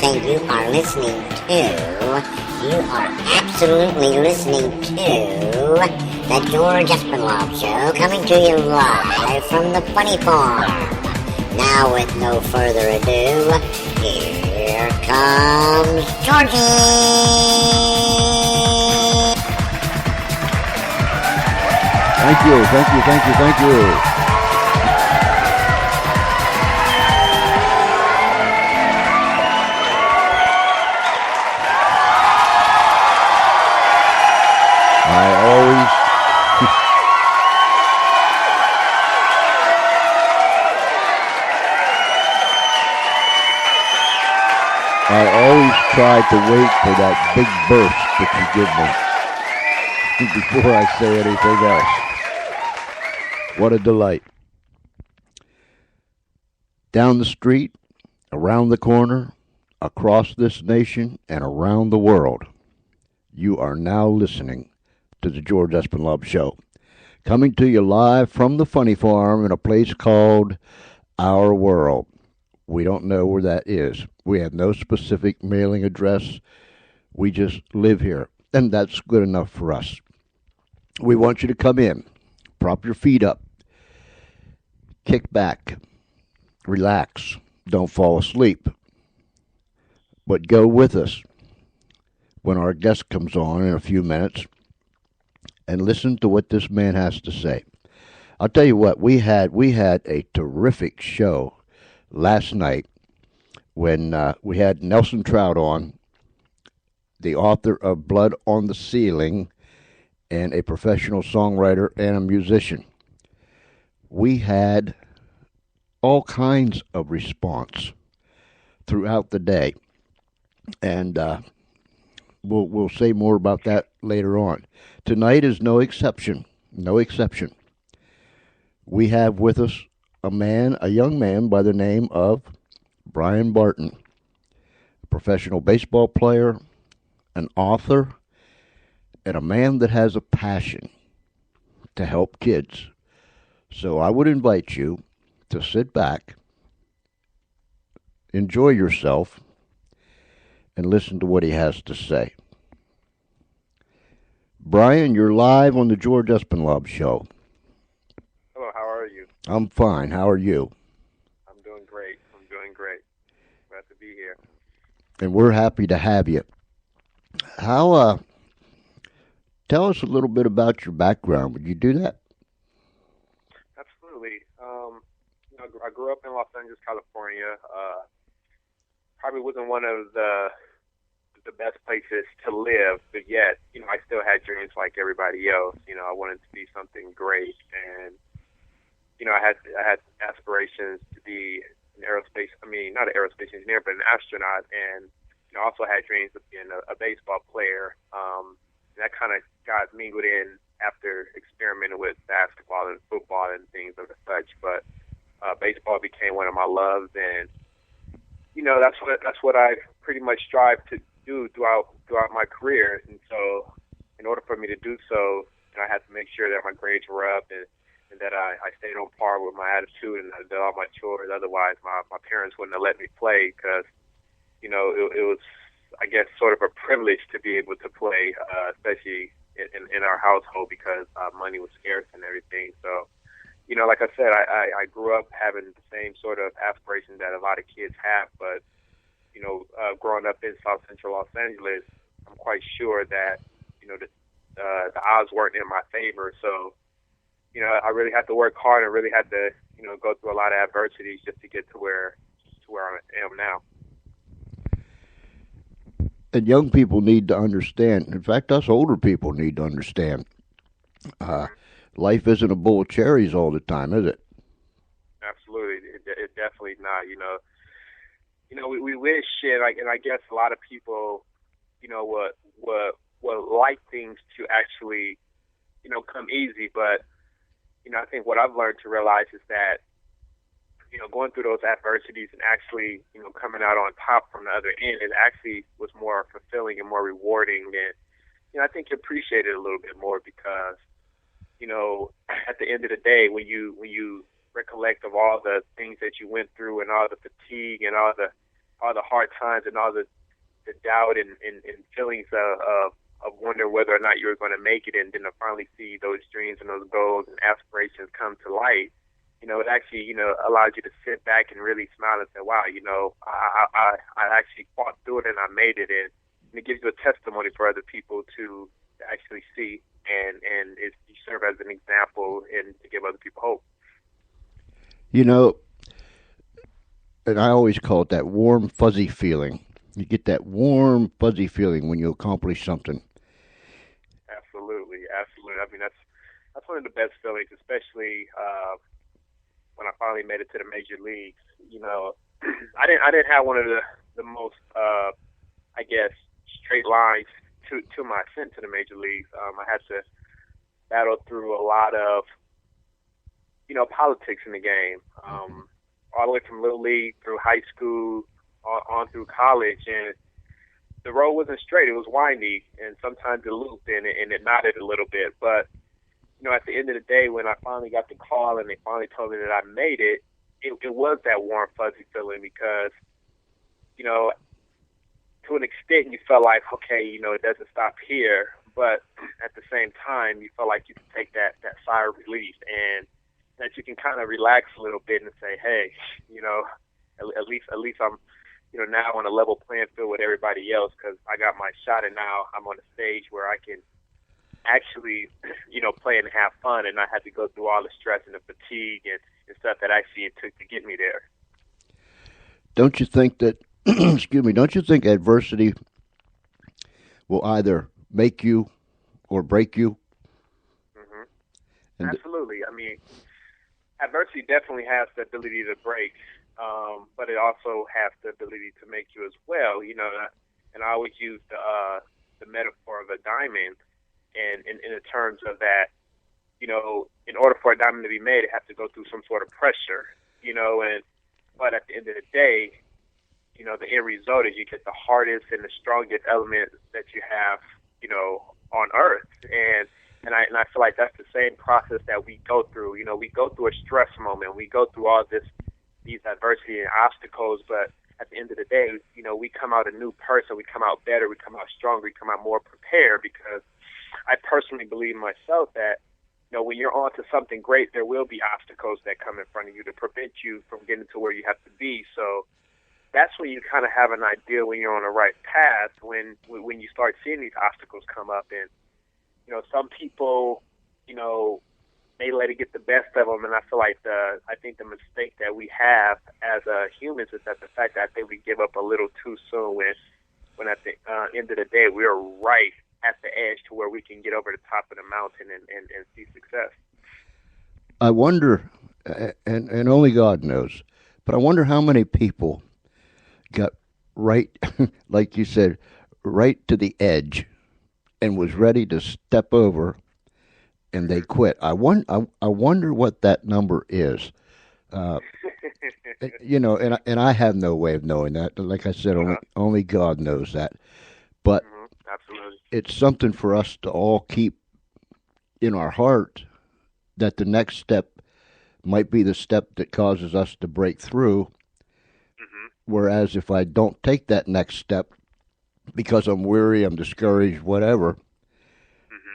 say you are absolutely listening to the George Espinlove Show, coming to you live from the Funny Farm. Now, with no further ado, here comes Georgie! Thank you. I always try to wait for that big burst that you give me before I say anything else. What a delight. Down the street, around the corner, across this nation, and around the world, you are now listening to the George Espinlove Show, coming to you live from the Funny Farm in a place called Our World. We don't know where that is. We have no specific mailing address. We just live here, and that's good enough for us. We want you to come in, prop your feet up, kick back, relax, don't fall asleep, but go with us when our guest comes on in a few minutes and listen to what this man has to say. I'll tell you what, we had a terrific show last night when we had Nelson Trout on, the author of Blood on the Ceiling, and a professional songwriter and a musician. We had all kinds of response throughout the day, and we'll say more about that later on. Tonight is no exception. We have with us a young man by the name of Brian Barton, a professional baseball player, an author, and a man that has a passion to help kids. So I would invite you to sit back, enjoy yourself, and listen to what he has to say. Brian, you're live on the George Espinlove Show. Hello, how are you? I'm fine. How are you? I'm doing great. Glad to be here. And we're happy to have you. Tell us a little bit about your background. Would you do that? Absolutely. I grew up in Los Angeles, California. Probably wasn't one of the best places to live, but yet, I still had dreams like everybody else. I wanted to be something great, and I had aspirations to be an aerospace. Not an aerospace engineer, but an astronaut, and I also had dreams of being a baseball player. And that kind of got mingled in after experimenting with basketball and football and things of such. But baseball became one of my loves, and that's what I pretty much strive to do throughout my career. And so, in order for me to do so, I had to make sure that my grades were up and that I stayed on par with my attitude and I did all my chores. Otherwise, my parents wouldn't have let me play because, it was, I guess, sort of a privilege to be able to play, especially in our household because money was scarce and everything. So, like I said, I grew up having the same sort of aspirations that a lot of kids have, but, growing up in South Central Los Angeles, I'm quite sure that, the odds weren't in my favor. So, I really had to work hard and really had to, go through a lot of adversities just to get to where I am now. And young people need to understand. In fact, us older people need to understand. Life isn't a bowl of cherries all the time, is it? Absolutely, it definitely not. We wish, and I guess a lot of people, would like things to actually, come easy. But I think what I've learned to realize is that, going through those adversities and actually, coming out on top from the other end, it actually was more fulfilling and more rewarding. And I think you appreciate it a little bit more because, at the end of the day, when you recollect of all the things that you went through and all the fatigue and all all the hard times and all the doubt and feelings of wonder whether or not you were going to make it, and then to finally see those dreams and those goals and aspirations come to light, it actually, allows you to sit back and really smile and say, wow, I actually fought through it and I made it. And it gives you a testimony for other people to actually see, and you serve as an example and to give other people hope. And I always call it that warm, fuzzy feeling. You get that warm, fuzzy feeling when you accomplish something. Absolutely. I mean, that's one of the best feelings, especially when I finally made it to the major leagues. I didn't have one of the most, I guess, straight lines to my ascent to the major leagues. I had to battle through a lot of, politics in the game, all the way from little league through high school on through college, and the road wasn't straight. It was windy, and sometimes it looped and it nodded a little bit. But at the end of the day, when I finally got the call and they finally told me that I made it, it was that warm, fuzzy feeling because, to an extent, you felt like, okay, it doesn't stop here. But at the same time, you felt like you could take that sigh of relief and that you can kind of relax a little bit and say, hey, at least I'm, now on a level playing field with everybody else because I got my shot and now I'm on a stage where I can actually, play and have fun and not have to go through all the stress and the fatigue and stuff that actually it took to get me there. Don't you think that, don't you think adversity will either make you or break you? Mm-hmm. Absolutely. I mean, adversity definitely has the ability to break, but it also has the ability to make you as well. And I always use the metaphor of a diamond, and in the terms of that, in order for a diamond to be made, it has to go through some sort of pressure, but at the end of the day, the end result is you get the hardest and the strongest element that you have, on Earth, and I feel like that's the same process that we go through. We go through a stress moment, we go through all these adversity and obstacles, but at the end of the day, we come out a new person, we come out better, we come out stronger, we come out more prepared, because I personally believe myself that, when you're on to something great, there will be obstacles that come in front of you to prevent you from getting to where you have to be. So that's when you kind of have an idea when you're on the right path, when you start seeing these obstacles come up. And, some people, they let it get the best of them. And I feel like I think the mistake that we have as humans is that the fact that I think we give up a little too soon when at the end of the day, we're right at the edge to where we can get over the top of the mountain and see success. I wonder, and only God knows, but I wonder how many people got right, like you said, right to the edge and was ready to step over and they quit. I wonder what that number is. And I have no way of knowing that. Like I said, only God knows that. But absolutely, it's something for us to all keep in our heart, that the next step might be the step that causes us to break through. Whereas if I don't take that next step because I'm weary, I'm discouraged, whatever,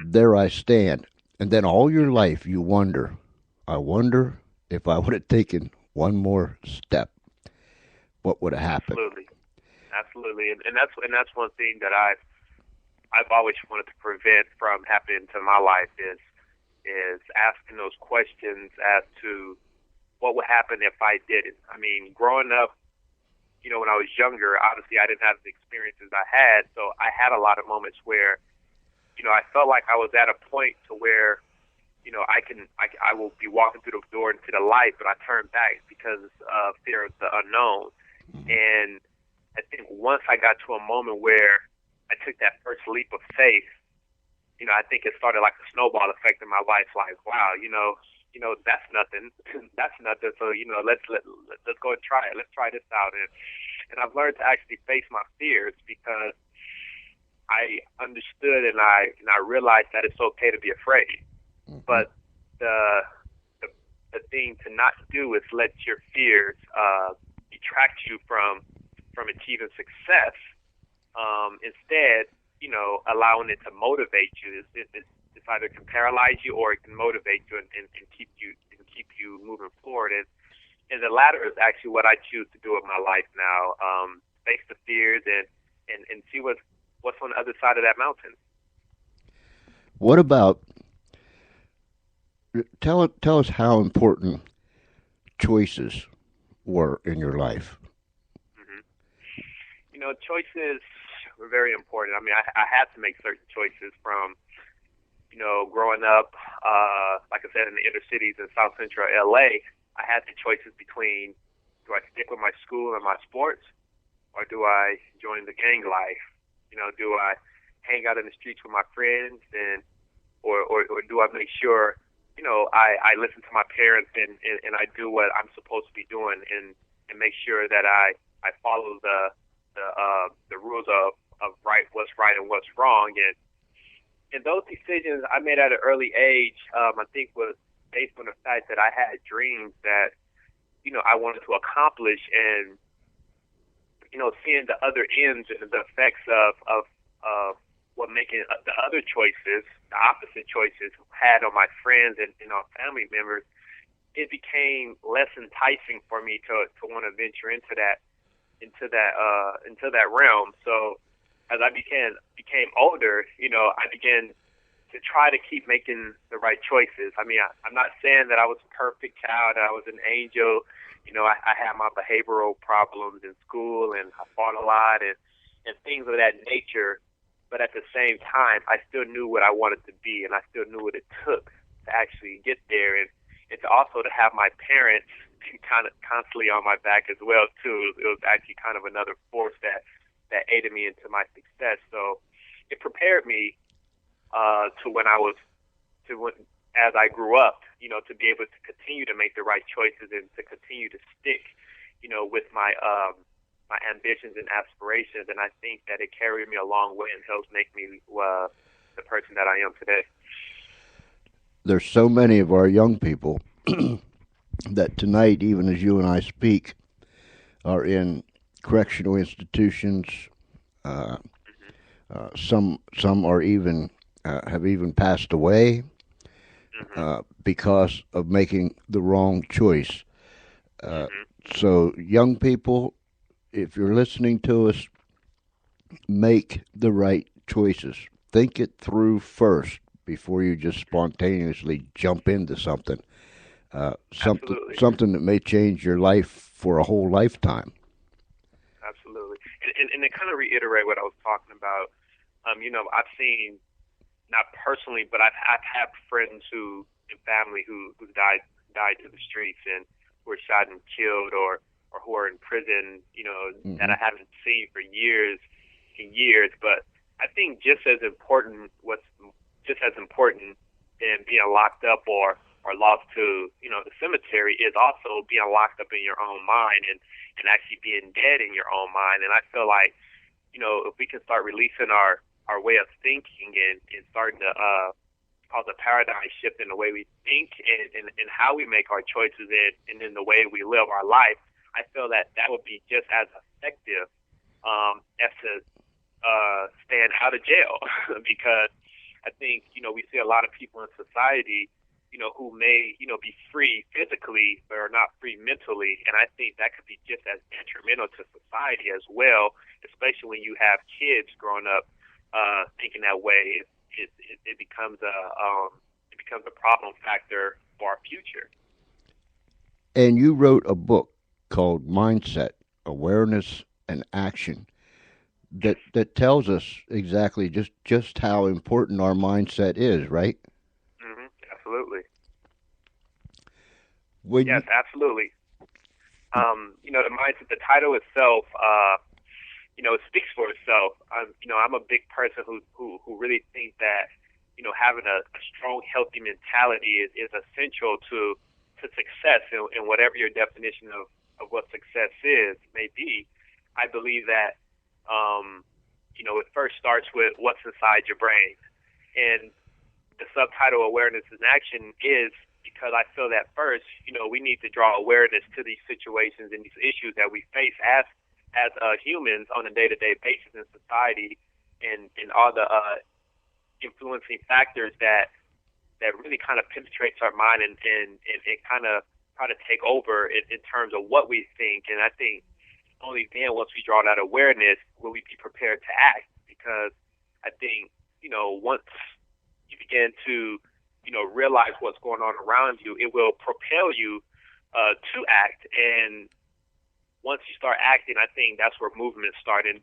there I stand. And then all your life you wonder, I wonder if I would have taken one more step, what would have happened? Absolutely. And that's one thing that I've always wanted to prevent from happening to my life is asking those questions as to what would happen if I didn't. I mean, growing up, when I was younger, obviously I didn't have the experiences I had, so I had a lot of moments where, I felt like I was at a point to where, I will be walking through the door into the light, but I turn back because of fear of the unknown. And I think once I got to a moment where I took that first leap of faith, I think it started like a snowball effect in my life. Like, wow, that's nothing. That's nothing. So, let's go and try it. Let's try this out. And I've learned to actually face my fears because I understood and I realized that it's okay to be afraid. But the thing to not do is let your fears detract you from from achieving success. Instead, allowing it to motivate you. It's either can paralyze you or it can motivate you and keep you moving forward. And the latter is actually what I choose to do with my life now. Face the fears and see what's on the other side of that mountain. What about tell us how important choices were in your life? Mm-hmm. Choices were very important. I mean, I had to make certain choices from, growing up, like I said, in the inner cities in South Central LA. I had the choices between, do I stick with my school and my sports, or do I join the gang life? Do I hang out in the streets with my friends, or do I make sure, I listen to my parents and I do what I'm supposed to be doing and make sure that I follow the rules of what's right and what's wrong. And those decisions I made at an early age, I think was based on the fact that I had dreams that, I wanted to accomplish, and, seeing the other ends and the effects of what making the other choices, the opposite choices, had on my friends and on family members, it became less enticing for me to want to venture into that realm. So as I became older, I began to try to keep making the right choices. I mean, I'm not saying that I was a perfect child, I was an angel. I had my behavioral problems in school, and I fought a lot and things of that nature. But at the same time, I still knew what I wanted to be, and I still knew what it took to actually get there, and to also to have my parents kind of constantly on my back as well too. It was actually kind of another force that aided me into my success. So it prepared me as I grew up, to be able to continue to make the right choices and to continue to stick, with my my ambitions and aspirations. And I think that it carried me a long way and helps make me the person that I am today. There's so many of our young people that tonight, even as you and I speak, are in correctional institutions. Some are even have even passed away because of making the wrong choice. So, young people, if you're listening to us, make the right choices. Think it through first before you just spontaneously jump into something. Something that may change your life for a whole lifetime. Absolutely. And to kind of reiterate what I was talking about, I've seen, not personally, but I've had friends and family who died to the streets and who were shot and killed, or who are in prison, that I haven't seen for years and years. But I think just as important than being locked up or lost to, the cemetery is also being locked up in your own mind and actually being dead in your own mind. And I feel like, if we can start releasing our way of thinking and starting to cause a paradigm shift in the way we think and how we make our choices and in the way we live our life, I feel that would be just as effective as to staying out of jail. Because I think, we see a lot of people in society, who may, be free physically but are not free mentally. And I think that could be just as detrimental to society as well, especially when you have kids growing up thinking that way. It becomes a problem factor for our future. And you wrote a book called Mindset, Awareness and Action that tells us exactly just how important our mindset is, right? Absolutely. Yes, absolutely. The mindset, the title itself, it speaks for itself. I'm a big person who really think that, having a strong, healthy mentality is essential to success in whatever your definition of what success may be. I believe that, it first starts with what's inside your brain. And the subtitle Awareness and Action is because I feel that first, we need to draw awareness to these situations and these issues that we face as as humans on a day-to-day basis in society, and all the influencing factors that really kind of penetrates our mind and kind of try to take over in terms of what we think. And I think only then, once we draw that awareness, will we be prepared to act. Because I think, once you begin to, realize what's going on around you, it will propel you to act. And once you start acting, I think that's where movements start, and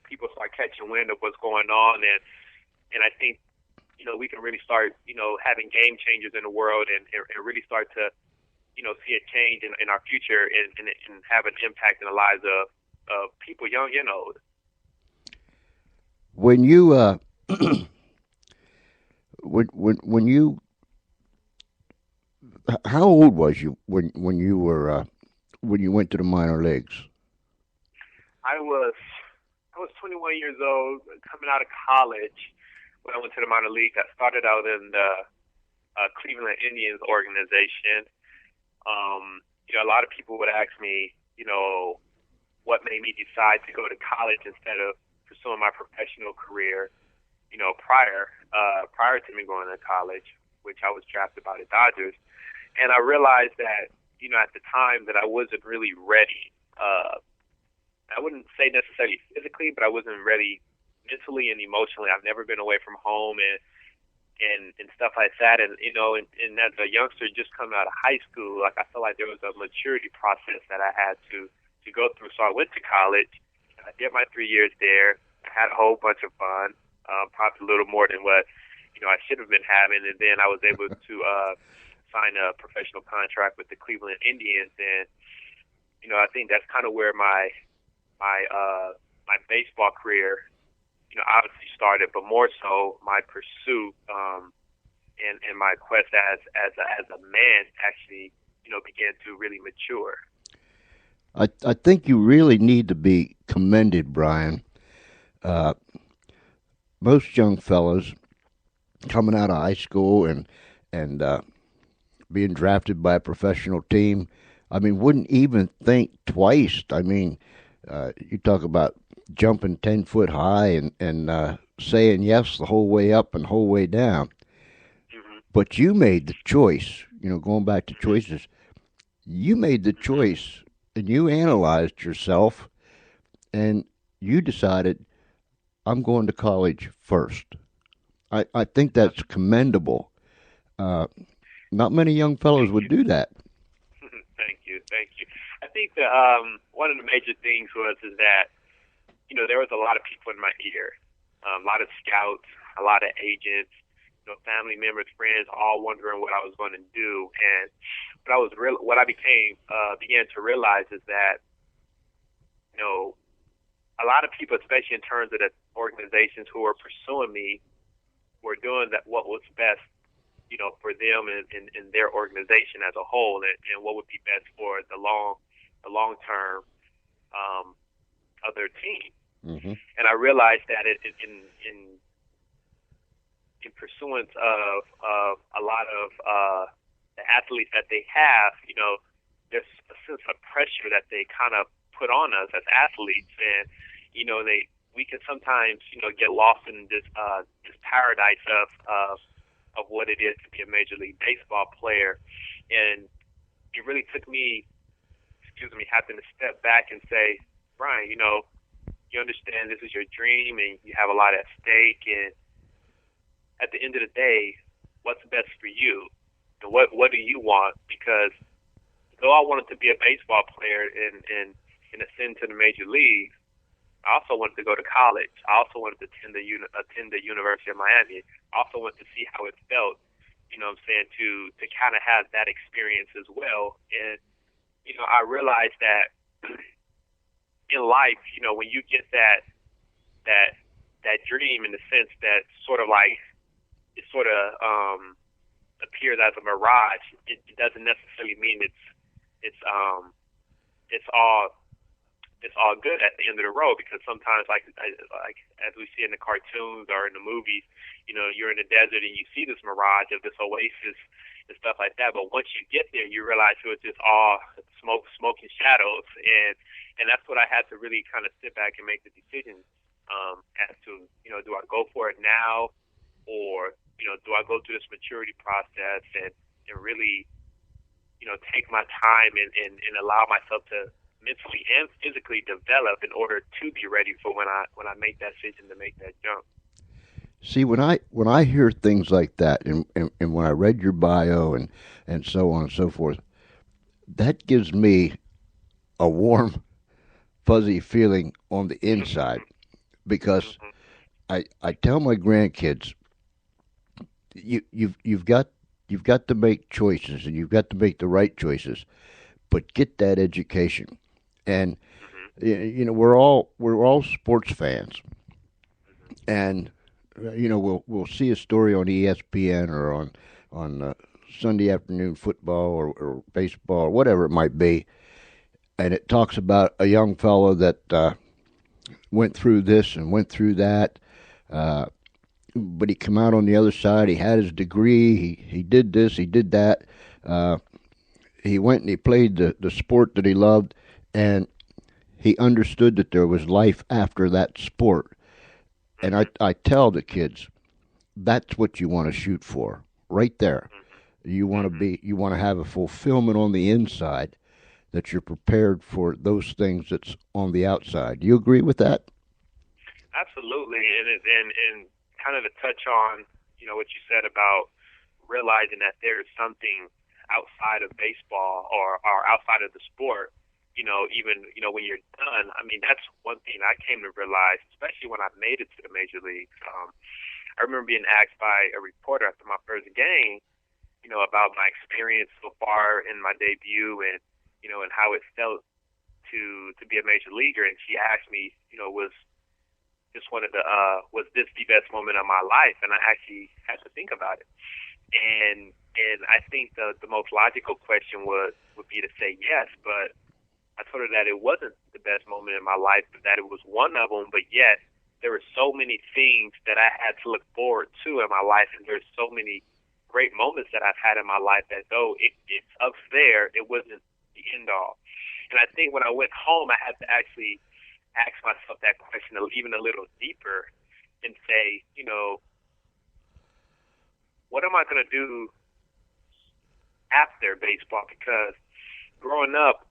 people start catching wind of what's going on. And I think, we can really start, having game changers in the world and really start to, see a change in our future and have an impact in the lives of people young and old. When you when you how old was you when you were when you went to the minor leagues? I was 21 years old, coming out of college when I went to the minor league. I started out in the Cleveland Indians organization. A lot of people would ask me, what made me decide to go to college instead of pursuing my professional career, prior to me going to college, which I was drafted by the Dodgers. And I realized that, at the time that I wasn't really ready. I wouldn't say necessarily physically, but I wasn't ready mentally and emotionally. I've never been away from home and stuff like that. And, and as a youngster just coming out of high school, I felt like there was a maturity process that I had to go through. So I went to college. I did my 3 years there. I had a whole bunch of fun, probably a little more than what, I should have been having. And then I was able to sign a professional contract with the Cleveland Indians. And, I think that's kind of where my baseball career, obviously started, but more so my pursuit and my quest as a man actually, began to really mature. I think you really need to be commended, Brian. Most young fellas coming out of high school and being drafted by a professional team, wouldn't even think twice. You talk about jumping 10 foot high and saying yes the whole way up and the whole way down. Mm-hmm. But you made the choice, going back to choices, you made the choice and you analyzed yourself and you decided, I'm going to college first. I think that's commendable. Not many young fellows would do that. Thank you. I think that one of the major things is that, there was a lot of people in my ear, a lot of scouts, a lot of agents, family members, friends, all wondering what I was going to do. And what I began to realize is that, a lot of people, especially in terms of the organizations who were pursuing me, were doing what was best, for them and their organization as a whole, and what would be best for the long term of their team. Mm-hmm. And I realized that in pursuance of a lot of the athletes that they have, there's a sense of pressure that they kind of put on us as athletes, and we can sometimes get lost in this paradise of what it is to be a Major League Baseball player. And it really took me, having to step back and say, Brian, you understand this is your dream and you have a lot at stake, and at the end of the day, what's best for you? And what do you want? Because though I wanted to be a baseball player and ascend to the major leagues, I also wanted to go to college. I also wanted to attend the University of Miami. I also wanted to see how it felt, to kind of have that experience as well. And, I realized that in life, when you get that dream, in the sense that it appears as a mirage, it doesn't necessarily mean it's all it's all good at the end of the road, because sometimes, like as we see in the cartoons or in the movies, you're in the desert and you see this mirage of this oasis and stuff like that. But once you get there, you realize it was just all smoke and shadows, and that's what I had to really kind of sit back and make the decision as to, do I go for it now, or do I go through this maturity process and really, take my time and allow myself to mentally and physically develop in order to be ready for when I make that decision to make that jump. See, when I hear things like that, and when I read your bio and so on and so forth, that gives me a warm, fuzzy feeling on the inside, because I tell my grandkids, you've got to make choices, and you've got to make the right choices, but get that education. And we're all sports fans, and we'll see a story on ESPN or on Sunday afternoon football or baseball or whatever it might be, and it talks about a young fellow that went through this and went through that, but he came out on the other side. He had his degree. He did this. He did that. He went and he played the sport that he loved, and he understood that there was life after that sport. And I tell the kids, that's what you want to shoot for, right there. You want to have a fulfillment on the inside, that you're prepared for those things that's on the outside. Do you agree with that? Absolutely, and kind of to touch on, what you said about realizing that there is something outside of baseball or outside of the sport, even, when you're done. I mean, that's one thing I came to realize, especially when I made it to the major leagues. I remember being asked by a reporter after my first game, about my experience so far in my debut, and, and how it felt to be a major leaguer. And she asked me, was this the best moment of my life? And I actually had to think about it. And I think the most logical question would be to say yes, but I told her that it wasn't the best moment in my life, but that it was one of them. But yet there were so many things that I had to look forward to in my life, and there's so many great moments that I've had in my life that though it's up there, it wasn't the end all. And I think when I went home, I had to actually ask myself that question even a little deeper and say, what am I going to do after baseball? Because growing up,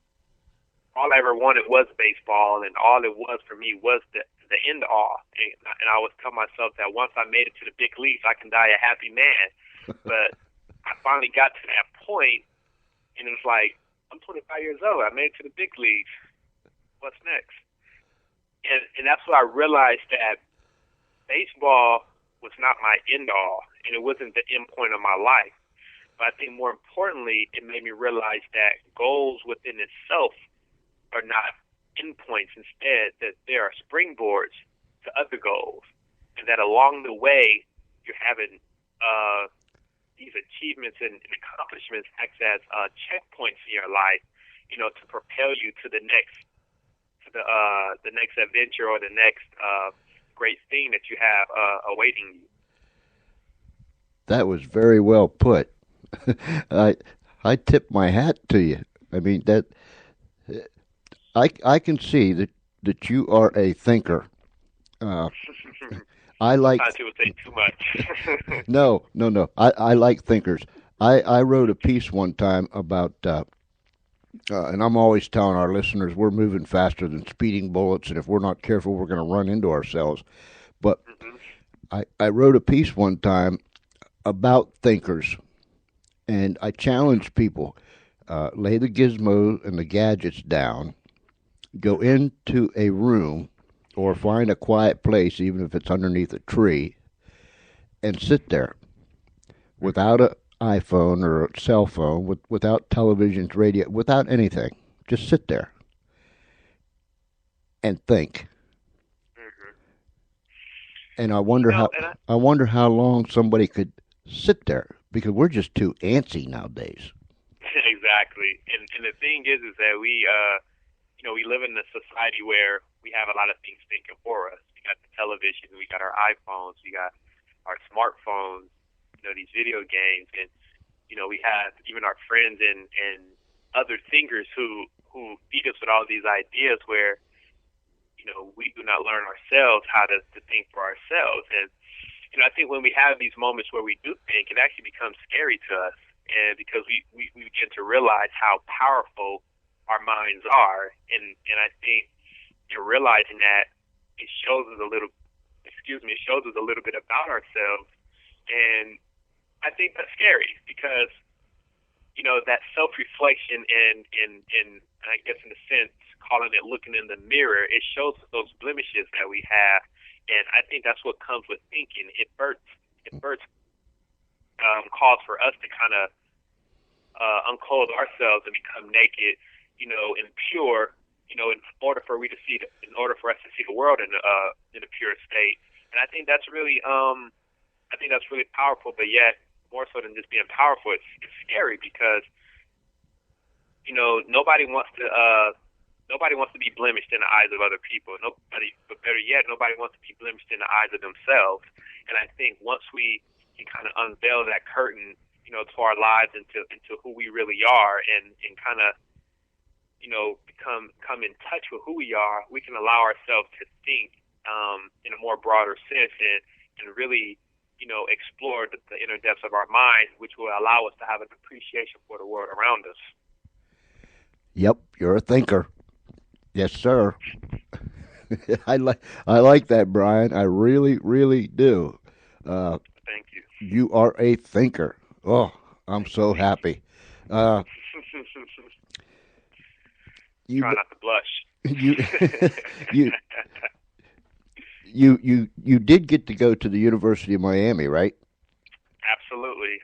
all I ever wanted was baseball, and all it was for me was the end all. And I always tell myself that once I made it to the big leagues, I can die a happy man. But I finally got to that point, and it was like, I'm 25 years old. I made it to the big leagues. What's next? And that's what I realized, that baseball was not my end all, and it wasn't the end point of my life. But I think more importantly, it made me realize that goals within itself are not endpoints. Instead, that there are springboards to other goals, and that along the way, you're having these achievements and accomplishments act as checkpoints in your life, to propel you to the next adventure or the next great thing that you have awaiting you. That was very well put. I tip my hat to you. I mean, that I can see that you are a thinker. I like. Sometimes people say too much. No. I like thinkers. I wrote a piece one time about, and I'm always telling our listeners we're moving faster than speeding bullets, and if we're not careful, we're going to run into ourselves. But I wrote a piece one time about thinkers, and I challenged people, lay the gizmos and the gadgets down, go into a room or find a quiet place, even if it's underneath a tree, and sit there without an iPhone or a cell phone, without televisions, radio, without anything. Just sit there and think. And I wonder how long somebody could sit there, because we're just too antsy nowadays. Exactly. And the thing is that we we live in a society where we have a lot of things thinking for us. We got the television, we got our iPhones, we got our smartphones, these video games, and we have even our friends and other thinkers who feed us with all these ideas where we do not learn ourselves how to think for ourselves. And I think when we have these moments where we do think, it actually becomes scary to us, and because we begin to realize how powerful our minds are, and I think realizing that it shows us a little bit about ourselves, and I think that's scary because that self-reflection and I guess in a sense calling it looking in the mirror, it shows us those blemishes that we have, and I think that's what comes with thinking. It first calls for us to kind of unclothe ourselves and become naked, and pure, in order for us to see the world in a pure state. And I think that's really powerful. But yet, more so than just being powerful, it's scary because nobody wants to be blemished in the eyes of other people. But better yet, nobody wants to be blemished in the eyes of themselves. And I think once we can kind of unveil that curtain, to our lives, into who we really are, and kind of come in touch with who we are, we can allow ourselves to think in a more broader sense and really explore the inner depths of our mind, which will allow us to have an appreciation for the world around us. Yep, you're a thinker. Yes, sir. I like that, Brian. I really, really do. Thank you. You are a thinker. Oh, I'm so happy. Try not to blush. You did get to go to the University of Miami, right? Absolutely.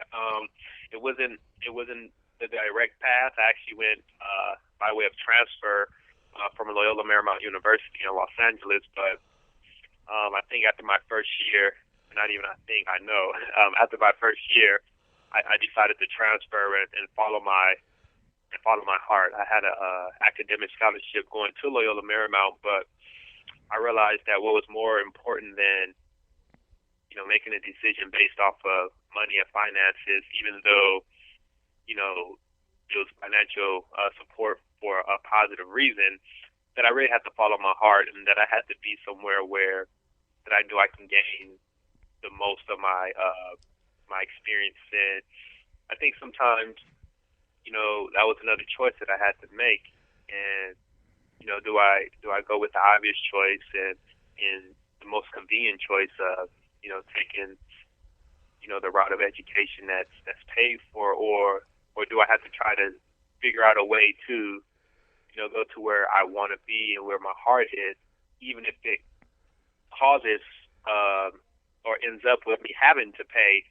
It wasn't the direct path. I actually went by way of transfer from Loyola Marymount University in Los Angeles. But I think after my first year, not even I think, I know, after my first year, I decided to transfer and follow my heart. I had a academic scholarship going to Loyola Marymount, but I realized that what was more important than making a decision based off of money and finances, even though it was financial support for a positive reason, that I really had to follow my heart, and that I had to be somewhere where that I knew I can gain the most of my experience. And I think sometimes that was another choice that I had to make. And do I go with the obvious choice and the most convenient choice of taking the route of education that's paid for, or do I have to try to figure out a way to go to where I want to be and where my heart is, even if it causes or ends up with me having to pay.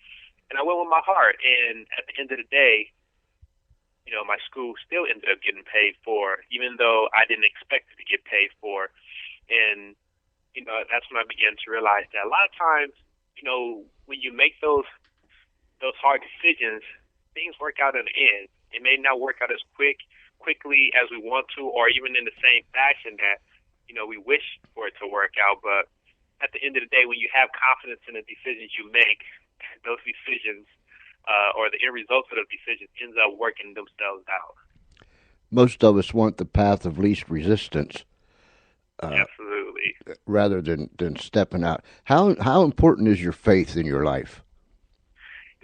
And I went with my heart, and at the end of the day, my school still ended up getting paid for, even though I didn't expect it to get paid for. And that's when I began to realize that a lot of times, when you make those hard decisions, things work out in the end. It may not work out as quickly as we want to, or even in the same fashion that we wish for it to work out. But at the end of the day, when you have confidence in the decisions you make, those decisions or the end results of those decisions ends up working themselves out. Most of us want the path of least resistance. Absolutely. Rather than stepping out. How important is your faith in your life?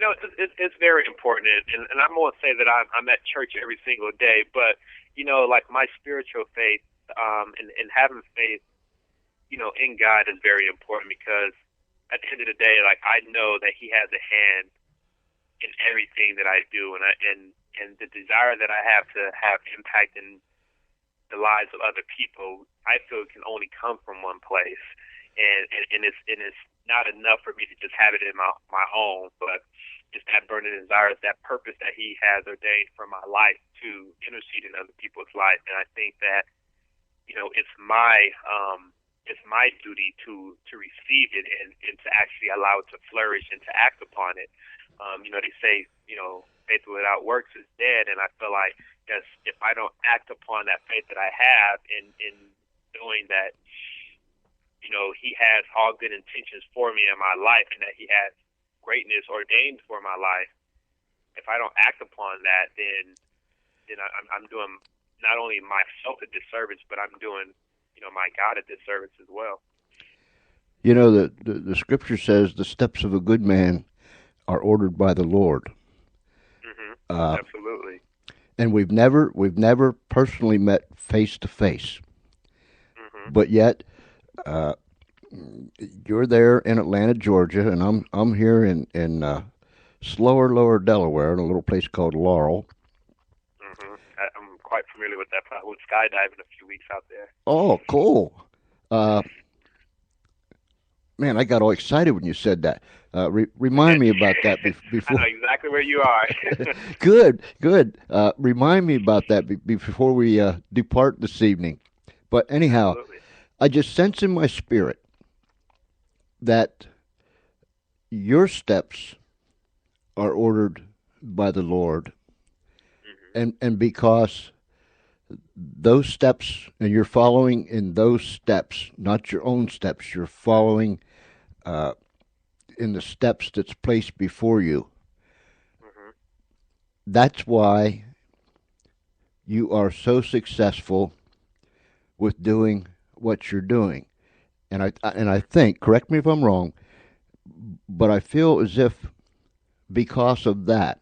It's very important, and I'm going to say that I'm at church every single day, but like my spiritual faith and having faith, in God is very important, because at the end of the day, like, I know that He has a hand in everything that I do, and the desire that I have to have impact in the lives of other people, I feel it can only come from one place, and it's not enough for me to just have it in my own, but just that burning desire, that purpose that He has ordained for my life to intercede in other people's life. And I think that it's my duty to receive it and to actually allow it to flourish and to act upon it. They say faith without works is dead. And I feel like if I don't act upon that faith that I have in knowing that, he has all good intentions for me in my life and that he has greatness ordained for my life, if I don't act upon that, then I'm doing not only myself a disservice, but I'm doing, my God a disservice as well. The scripture says the steps of a good man are ordered by the Lord. Absolutely. And we've never personally met face to face, but yet you're there in Atlanta, Georgia, and I'm here in slower lower Delaware, in a little place called Laurel. I'm quite familiar with that. I was skydiving a few weeks out there. Oh, cool. Man, I got all excited when you said that. Remind me about that before. I know exactly where you are. Good. Remind me about that before we depart this evening. But anyhow, absolutely. I just sense in my spirit that your steps are ordered by the Lord, and because those steps, and you're following in those steps, not your own steps, you're following in the steps that's placed before you. That's why you are so successful with doing what you're doing. And I think, correct me if I'm wrong, but I feel as if because of that,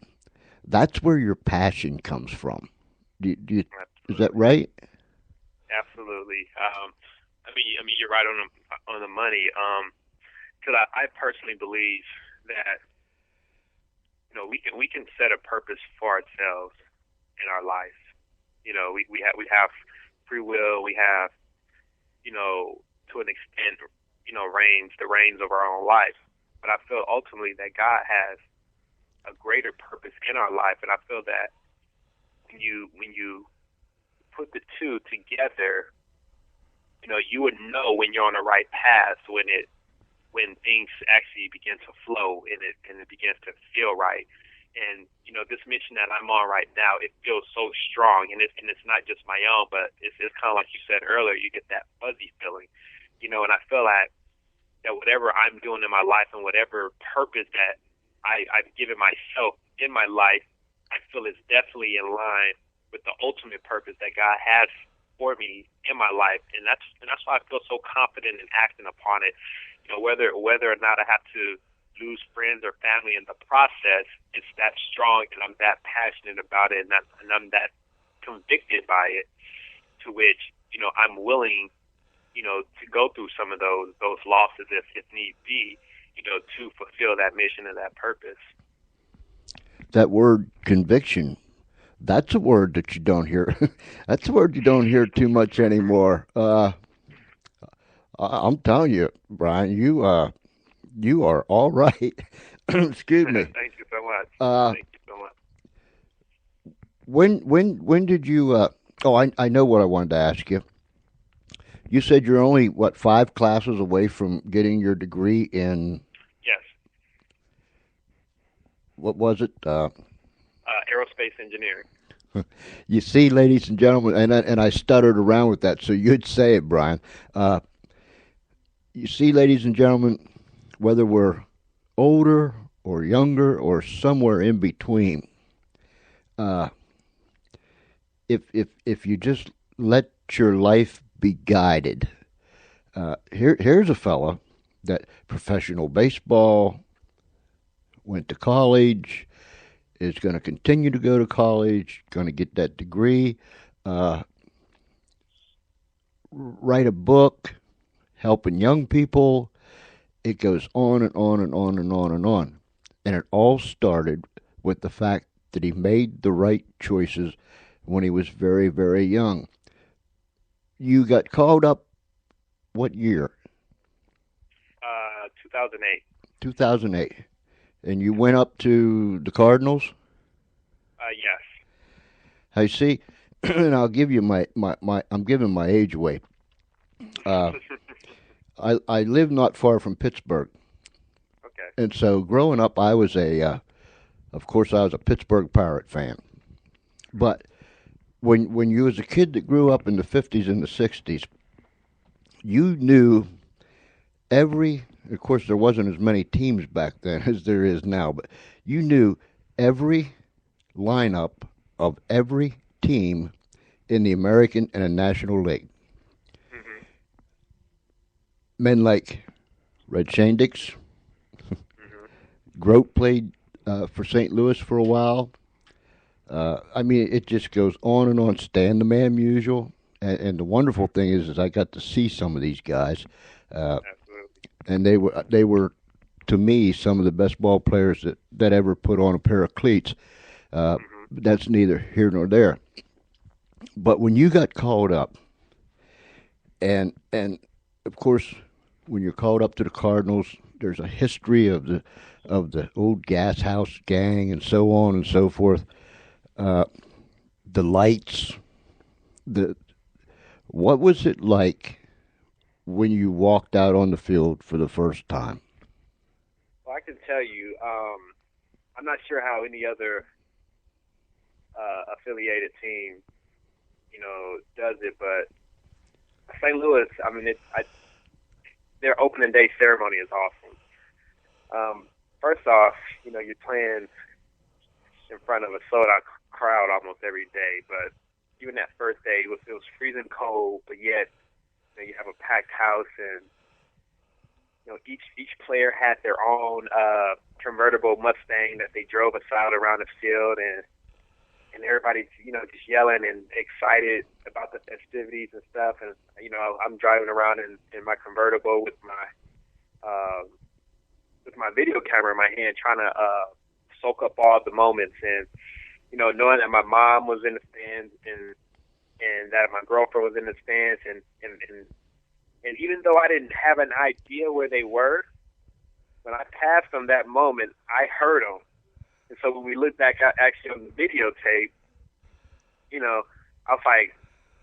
that's where your passion comes from. Is that right? Absolutely. I mean, you're right on the money. Because I personally believe that we can set a purpose for ourselves in our life. We have free will. We have to an extent the reins of our own life. But I feel ultimately that God has a greater purpose in our life, and I feel that when you put the two together, you would know when you're on the right path when things actually begin to flow and it begins to feel right. And this mission that I'm on right now, it feels so strong, and it's not just my own, but it's kind of like you said earlier. You get that fuzzy feeling, and I feel like that whatever I'm doing in my life and whatever purpose that I've given myself in my life, I feel is definitely in line with the ultimate purpose that God has for me in my life, and that's why I feel so confident in acting upon it. Whether or not I have to lose friends or family in the process, it's that strong, and I'm that passionate about it, and I'm that convicted by it, to which I'm willing, to go through some of those losses if need be, to fulfill that mission and that purpose. That word conviction, that's a word that you don't hear. That's a word you don't hear too much anymore. I'm telling you, Brian, you are all right. Excuse me. Thank you so much. Thank you so much. When did you? I know what I wanted to ask you. You said you're only 5 classes away from getting your degree in. Yes. What was it? Aerospace engineering. You see, ladies and gentlemen, and I stuttered around with that, so you'd say it, Brian. You see, ladies and gentlemen, whether we're older or younger or somewhere in between, if you just let your life be guided, here's a fella that professional baseball, went to college, is going to continue to go to college, going to get that degree, write a book, helping young people. It goes on and on and on and on and on. And it all started with the fact that he made the right choices when he was very, very young. You got called up what year? 2008. 2008. And you went up to the Cardinals? Yes. I see. And I'll give you I'm giving my age away. I live not far from Pittsburgh. Okay. And so growing up, I was a Of course, I was a Pittsburgh Pirate fan. But when you was a kid that grew up in the 50s and the 60s, you knew every, of course, there wasn't as many teams back then as there is now, but you knew every lineup of every team in the American and the National League. Mm-hmm. Men like Red Shandix, Mm-hmm. Grote played for St. Louis for a while. I mean, it just goes on and on. Stan the Man Musial, and the wonderful thing is I got to see some of these guys, Absolutely. and they were to me some of the best ball players that ever put on a pair of cleats. Mm-hmm. That's neither here nor there. But when you got called up, and of course, when you're called up to the Cardinals, there's a history of the old Gas House gang and so on and so forth. The lights, what was it like when you walked out on the field for the first time? Well, I can tell you, I'm not sure how any other affiliated team, does it, but St. Louis, I mean, their opening day ceremony is awesome. First off, you're playing in front of a sold-out crowd almost every day, but even that first day, it was freezing cold, but yet you have a packed house, and each player had their own convertible Mustang that they drove us out around the field, and everybody's just yelling and excited about the festivities and stuff, and I'm driving around in my convertible with my video camera in my hand, trying to soak up all the moments, and knowing that my mom was in the stands and that my girlfriend was in the stands, and even though I didn't have an idea where they were, when I passed them that moment, I heard them. And so when we look back actually on the videotape, I was like,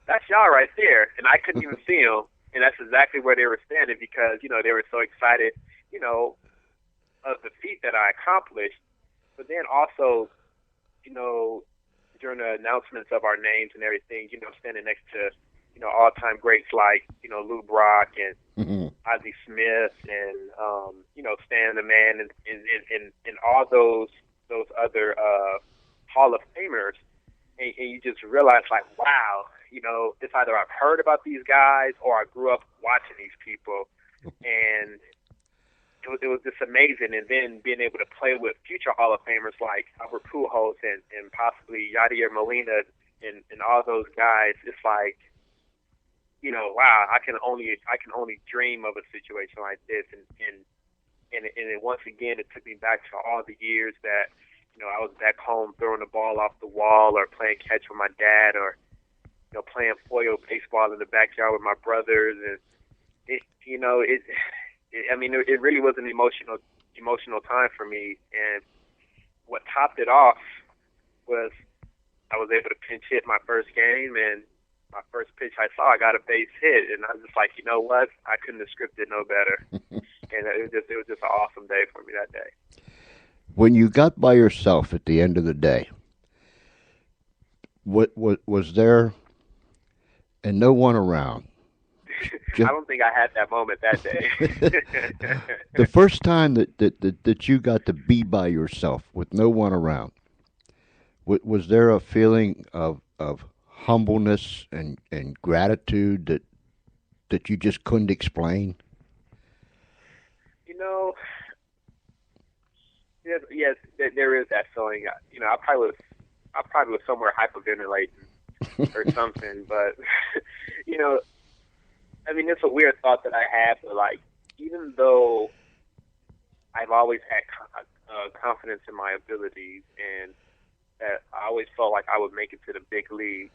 that's y'all right there. And I couldn't even see them. And that's exactly where they were standing because, they were so excited, of the feat that I accomplished. But then also, during the announcements of our names and everything, standing next to, all-time greats like, Lou Brock and Ozzie Smith and, Stan the Man and all those other Hall of Famers, and you just realize, like, wow, it's either I've heard about these guys or I grew up watching these people, and it was just amazing. And then being able to play with future Hall of Famers like Albert Pujols and possibly Yadier Molina and all those guys, it's like, wow, I can only dream of a situation like this, and once again, it took me back to all the years that, I was back home throwing the ball off the wall or playing catch with my dad or, playing foil baseball in the backyard with my brothers. And it really was an emotional time for me. And what topped it off was I was able to pinch hit my first game, and my first pitch I saw, I got a base hit, and I was just like, you know what? I couldn't have scripted no better. And it was just an awesome day for me that day. When you got by yourself at the end of the day, what was there, and no one around? I don't think I had that moment that day. The first time that you got to be by yourself with no one around, was there a feeling of humbleness and gratitude that you just couldn't explain? Yes, there is that feeling. I probably was somewhere hyperventilating or something, but it's a weird thought that I have. But like, even though I've always had confidence in my abilities, and that I always felt like I would make it to the big leagues,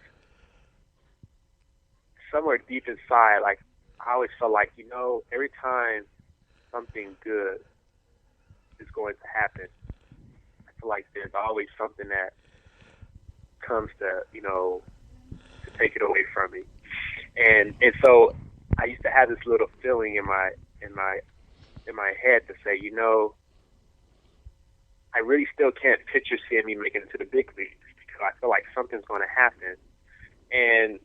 somewhere deep inside, like I always felt like, every time something good is going to happen, I feel like there's always something that comes to take it away from me, and so I used to have this little feeling in my head to say, I really still can't picture seeing me making it to the big leagues because I feel like something's going to happen. And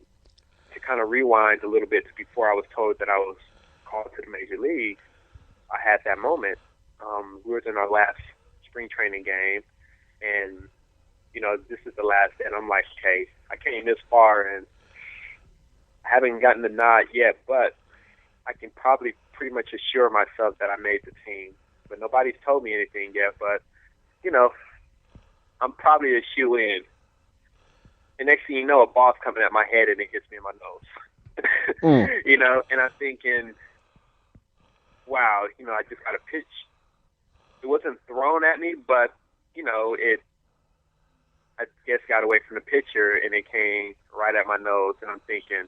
to kind of rewind a little bit to before I was told that I was called to the major leagues, I had that moment. We were in our last spring training game, and this is the last day, and I'm like, okay, I came this far, and I haven't gotten the nod yet, but I can probably pretty much assure myself that I made the team. But nobody's told me anything yet, but, I'm probably a shoe-in. And next thing you know, a ball's coming at my head, and it hits me in my nose. And I'm thinking, wow, I just got a pitch. It wasn't thrown at me, but, it, I guess, got away from the pitcher, and it came right at my nose. And I'm thinking,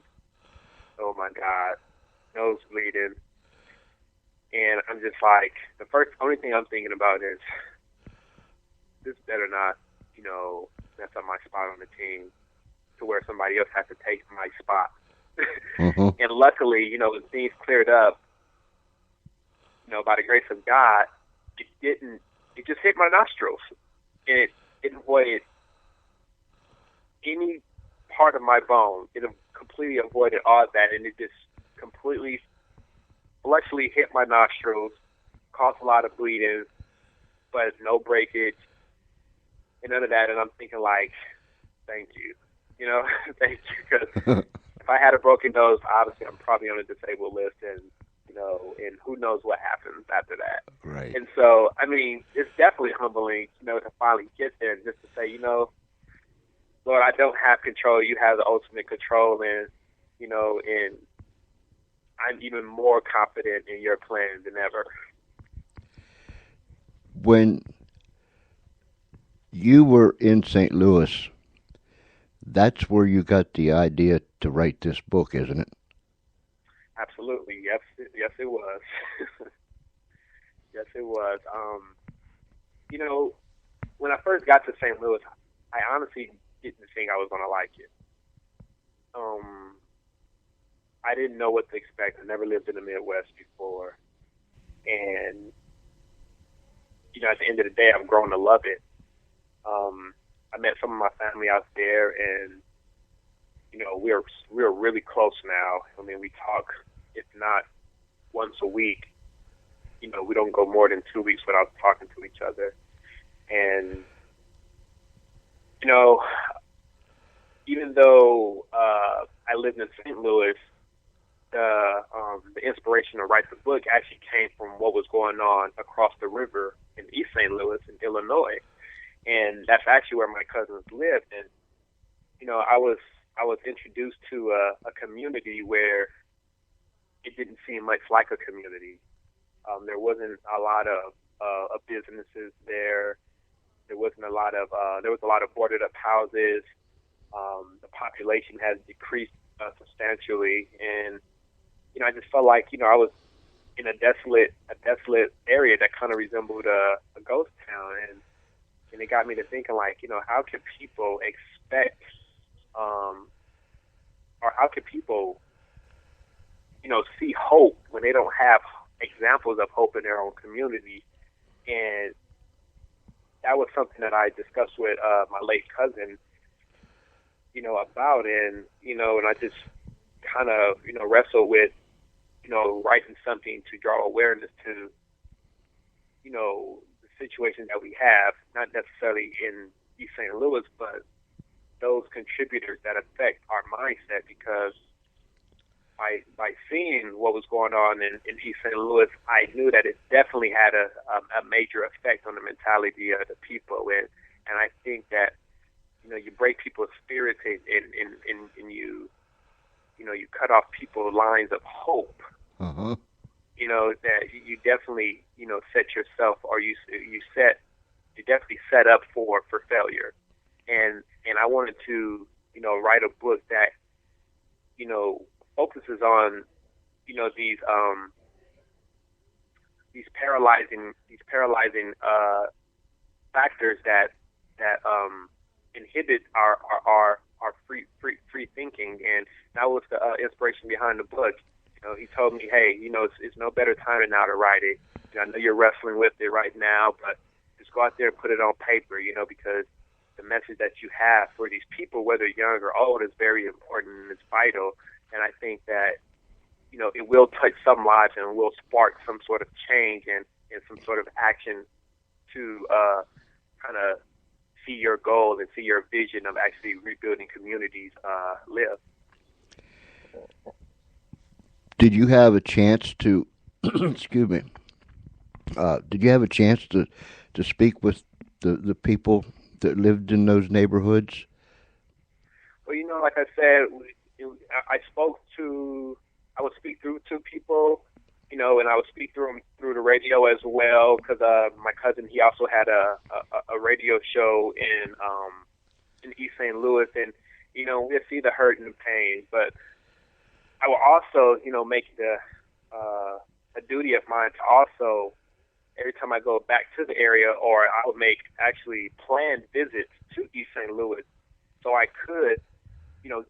oh, my God, nose bleeding. And I'm just like, only thing I'm thinking about is this better not, mess up my spot on the team to where somebody else has to take my spot. Mm-hmm. And luckily, when things cleared up, by the grace of God, it just hit my nostrils. And it avoided any part of my bone. It completely avoided all of that, and it just completely fleshly hit my nostrils, caused a lot of bleeding, but no breakage, and none of that. And I'm thinking, like, thank you. Thank you, because if I had a broken nose, obviously I'm probably on a disabled list, and and who knows what happens after that. Right. And so, I mean, it's definitely humbling, to finally get there and just to say, Lord, I don't have control. You have the ultimate control, and and I'm even more confident in your plan than ever. When you were in St. Louis, that's where you got the idea to write this book, isn't it? Absolutely. Yes, it was. Yes, it was. When I first got to St. Louis, I honestly didn't think I was going to like it. I didn't know what to expect. I never lived in the Midwest before. And, at the end of the day, I've grown to love it. I met some of my family out there, and, we're really close now. I mean, we talk, if not once a week. We don't go more than 2 weeks without talking to each other. And, even though I lived in St. Louis, the inspiration to write the book actually came from what was going on across the river in East St. Louis in Illinois. And that's actually where my cousins lived. And, I was introduced to a community where it didn't seem much like a community. There wasn't a lot of businesses there. There was a lot of boarded up houses. The population has decreased substantially, and I just felt like I was in a desolate area that kind of resembled a ghost town, and it got me to thinking, like, how could people expect, or how could people, see hope when they don't have examples of hope in their own community? And that was something that I discussed with my late cousin, about, and I just kind of wrestled with writing something to draw awareness to the situation that we have, not necessarily in East St. Louis, but those contributors that affect our mindset, because by seeing what was going on in East St. Louis, I knew that it definitely had a major effect on the mentality of the people, and I think that you break people's spirits, and you cut off people's lines of hope. Uh-huh. That you definitely set yourself, or you definitely set up for failure, and I wanted to write a book that focuses on these paralyzing factors that inhibit our free thinking, and that was the inspiration behind the book. He told me, hey, it's no better time than now to write it. I know you're wrestling with it right now, but just go out there and put it on paper, because the message that you have for these people, whether young or old, is very important and it's vital. And I think that, it will touch some lives and will spark some sort of change and some sort of action to kind of see your goal and see your vision of actually rebuilding communities live. Did you have a chance to, excuse me, did you have a chance to speak with the people that lived in those neighborhoods? Well, like I said, I would speak through to people, and I would speak through the radio as well, because my cousin, he also had a radio show in East St. Louis, and we see the hurt and the pain, but I will also, make it a duty of mine to also, every time I go back to the area, or I would make actually planned visits to East St. Louis, so I could,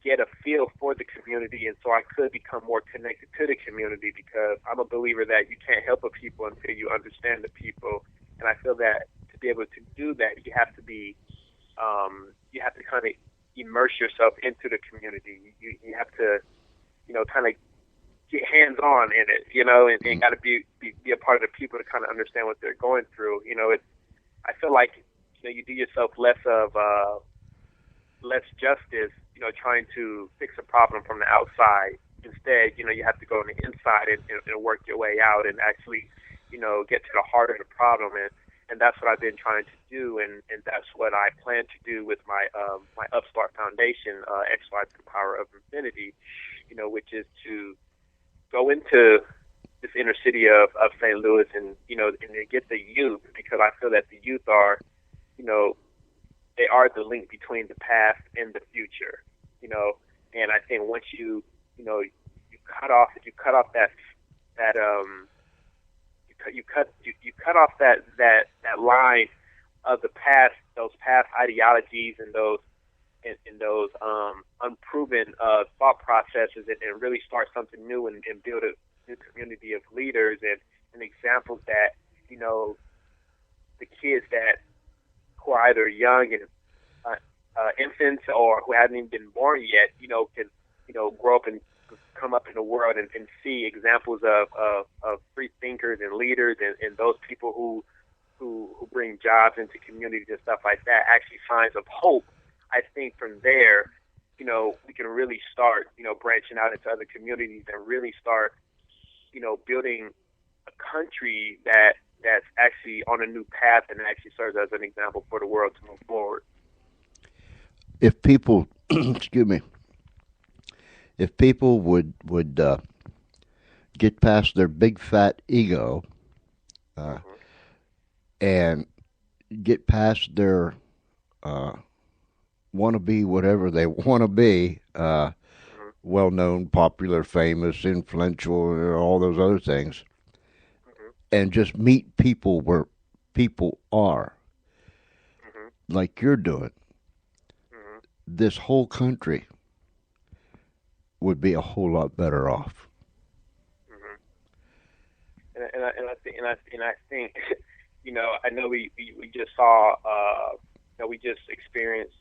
get a feel for the community, and so I could become more connected to the community, because I'm a believer that you can't help a people until you understand the people, and I feel that to be able to do that, you have to be, you have to kind of immerse yourself into the community. You have to, kind of get hands-on in it, and got to be a part of the people to kind of understand what they're going through. I feel like, you do yourself less justice, trying to fix a problem from the outside. Instead, you have to go on the inside and work your way out and actually, get to the heart of the problem. And that's what I've been trying to do, and that's what I plan to do with my my Upstart Foundation, XY to the Power of Infinity, which is to go into this inner city of St. Louis and, and get the youth, because I feel that the youth are, they are the link between the past and the future, and I think once you cut off that line of the past, those past ideologies and those unproven thought processes, and really start something new and build a new community of leaders and examples that, the kids that who are either young and infants or who haven't even been born yet, can, grow up and come up in the world and see examples of free thinkers and leaders and those people who bring jobs into communities and stuff like that, actually signs of hope. I think from there, we can really start, branching out into other communities and really start, building a country that's actually on a new path and actually serves as an example for the world to move forward. If people, excuse me, if people would get past their big fat ego and get past their want to be whatever they want to be, well-known, popular, famous, influential, all those other things, and just meet people where people are, like you're doing, this whole country would be a whole lot better off. And I think, I know we just saw, we just experienced,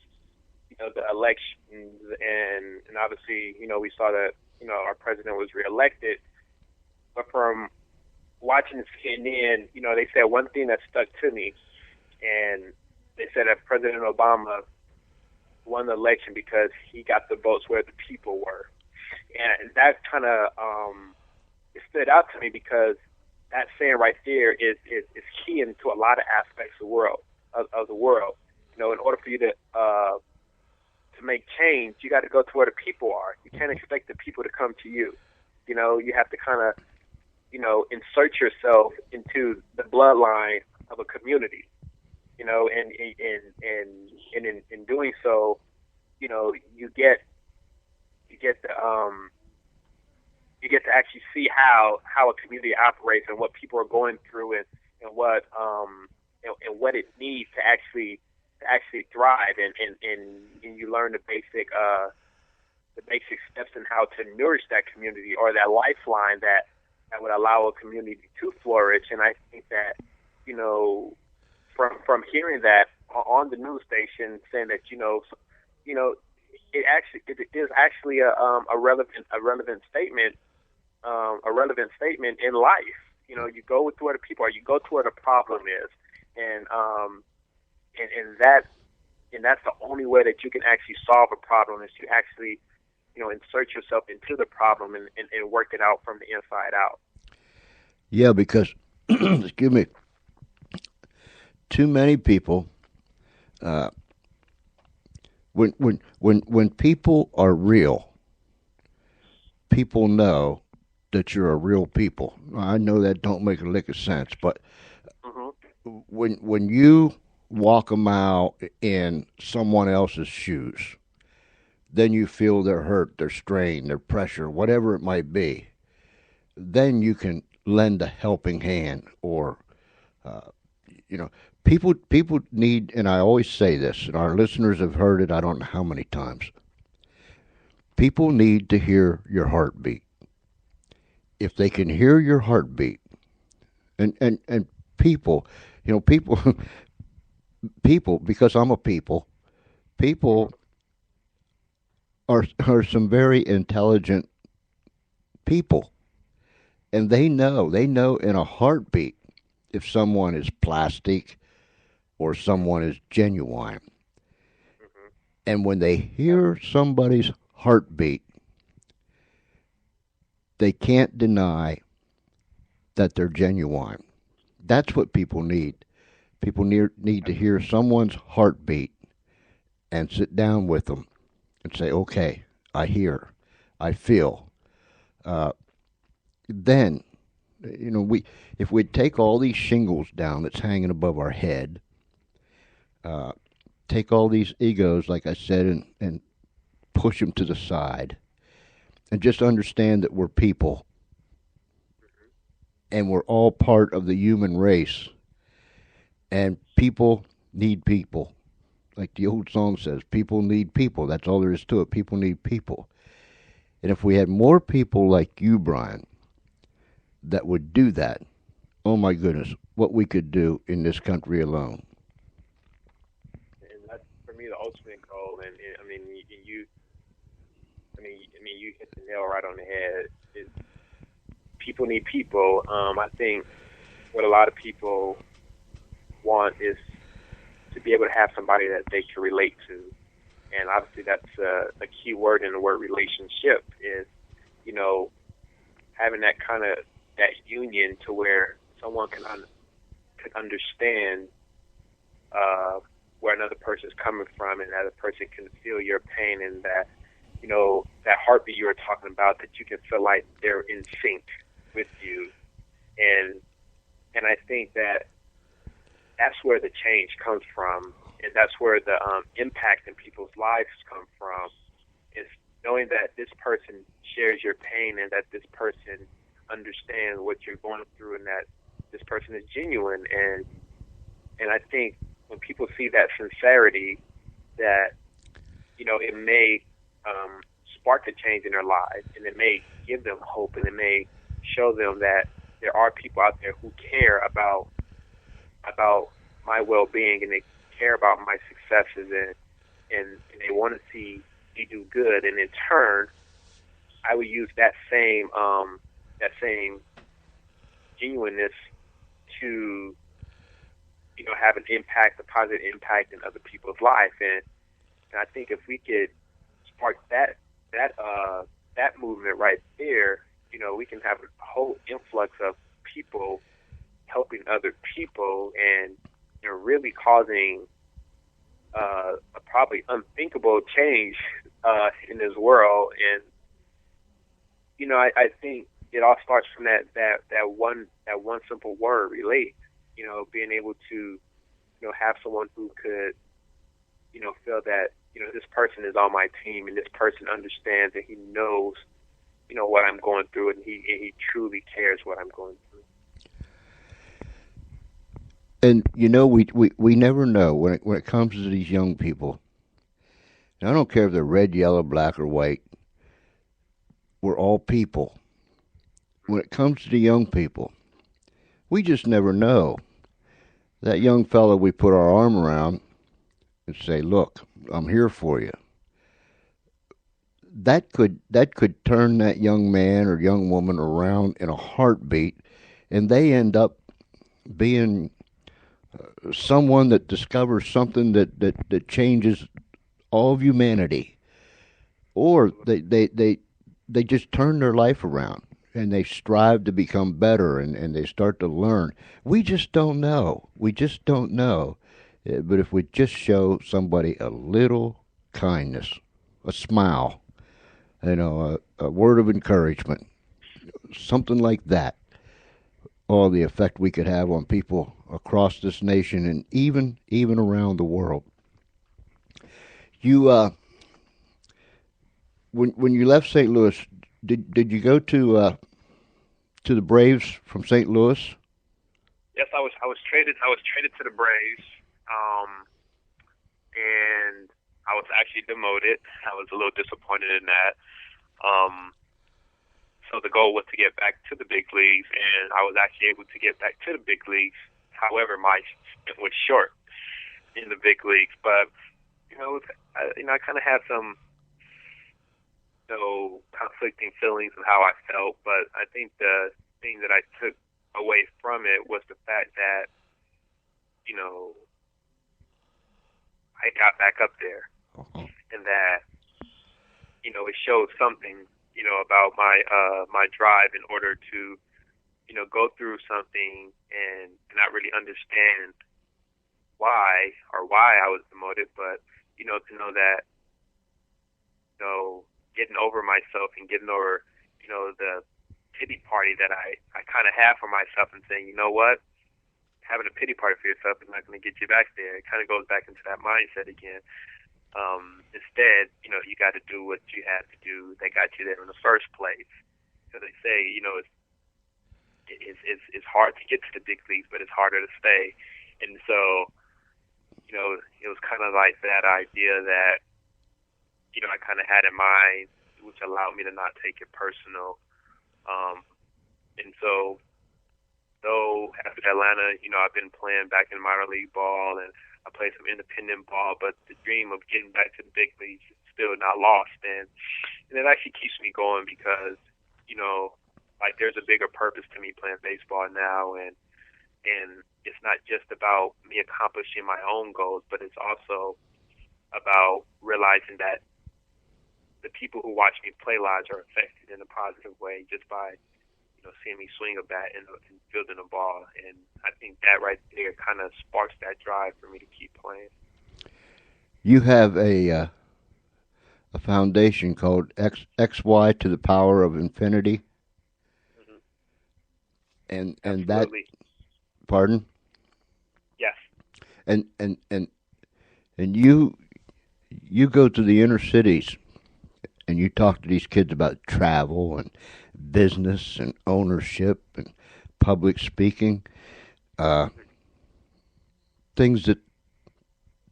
the elections, and obviously, we saw that, our president was reelected. But from watching CNN, they said one thing that stuck to me, and they said that President Obama won the election because he got the votes where the people were. And that kind of it stood out to me, because that saying right there is key into a lot of aspects of the world. In order for you to make change, you got to go to where the people are. You can't expect the people to come to you. You have to kind of, insert yourself into the bloodline of a community. And in doing so, you get to actually see how a community operates and what people are going through and what it needs to actually thrive, and you learn the basic steps in how to nourish that community, or that lifeline that would allow a community to flourish. And I think that, from hearing that on the news station, saying that it is actually a relevant statement, in life. You go to where the people are, you go to where the problem is, and that's the only way that you can actually solve a problem is to actually insert yourself into the problem and work it out from the inside out. Yeah, because excuse me, too many people. When people are real, people know that you're a real people. I know that don't make a lick of sense, but when you walk a mile in someone else's shoes, then you feel their hurt, their strain, their pressure, whatever it might be. Then you can lend a helping hand, or people need, and I always say this, and our listeners have heard it I don't know how many times. People need to hear your heartbeat. If they can hear your heartbeat, and people, people, because I'm a people are some very intelligent people, and they know in a heartbeat if someone is plastic or someone is genuine. And when they hear somebody's heartbeat, they can't deny that they're genuine. That's what people need. People need to hear someone's heartbeat and sit down with them and say, okay, I hear, I feel. Then, if we take all these shingles down that's hanging above our head, take all these egos, like I said, and push them to the side, and just understand that we're people, and we're all part of the human race, and people need people. Like the old song says, people need people. That's all there is to it. People need people. And if we had more people like you, Brian, that would do that, oh my goodness, what we could do in this country alone. And that's, for me, the ultimate goal. And you hit the nail right on the head. People need people. I think what a lot of people want is to be able to have somebody that they can relate to. And obviously that's a key word in the word relationship is, having that kind of, that union to where someone can understand where another person is coming from, and that other person can feel your pain, and that, that heartbeat you were talking about, that you can feel like they're in sync with you. And I think that that's where the change comes from, and that's where the impact in people's lives come from, is knowing that this person shares your pain, and that this person understands what you're going through, and that this person is genuine. And I think when people see that sincerity, that, it may spark a change in their lives, and it may give them hope, and it may show them that there are people out there who care about my well-being, and they care about my successes, and they want to see me do good. And in turn, I would use that same genuineness to have an impact, a positive impact in other people's life. And I think if we could spark that movement right there, we can have a whole influx of people helping other people, and really causing a probably unthinkable change in this world. And I think it all starts from that one simple word, relate. Being able to have someone who could feel that this person is on my team, and this person understands, and he knows what I'm going through, and he truly cares what I'm going through. And we never know when it comes to these young people. And I don't care if they're red, yellow, black, or white. We're all people. When it comes to the young people, we just never know. that young fellow we put our arm around and say, "Look, I'm here for you." That could turn that young man or young woman around in a heartbeat, and they end up being someone that discovers something that changes all of humanity, or they just turn their life around and they strive to become better, and they start to learn. We just don't know. We just don't know. But if we just show somebody a little kindness, a smile, a word of encouragement, something like that, all the effect we could have on people across this nation and even around the world. You when you left St. Louis, did you go to the Braves from St. Louis? Yes, I was traded. I was traded to the Braves, and I was actually demoted. I was a little disappointed in that. So the goal was to get back to the big leagues, and I was actually able to get back to the big leagues. However, my stint was short in the big leagues. But I kind of had some conflicting feelings of how I felt. But I think the thing that I took away from it was the fact that I got back up there, and that it showed something about my drive in order to go through something and not really understand why I was demoted, but to know that getting over myself and getting over the pity party that I kind of have for myself, and saying, you know what, having a pity party for yourself is not going to get you back there. It kind of goes back into that mindset again. Instead, you got to do what you had to do that got you there in the first place. So they say, it's hard to get to the big leagues, but it's harder to stay. And so, it was kind of like that idea that, I kind of had in mind, which allowed me to not take it personal. And so, though after Atlanta, I've been playing back in minor league ball, and I played some independent ball, but the dream of getting back to the big leagues is still not lost. And it actually keeps me going because, like there's a bigger purpose to me playing baseball now, and it's not just about me accomplishing my own goals, but it's also about realizing that the people who watch me play lives are affected in a positive way just by seeing me swing a bat and fielding a ball. And I think that right there kind of sparks that drive for me to keep playing. You have a foundation called XY to the Power of Infinity. Mm-hmm. And that, Absolutely. pardon? Yes. And you go to the inner cities and you talk to these kids about travel and business and ownership and public speaking, things that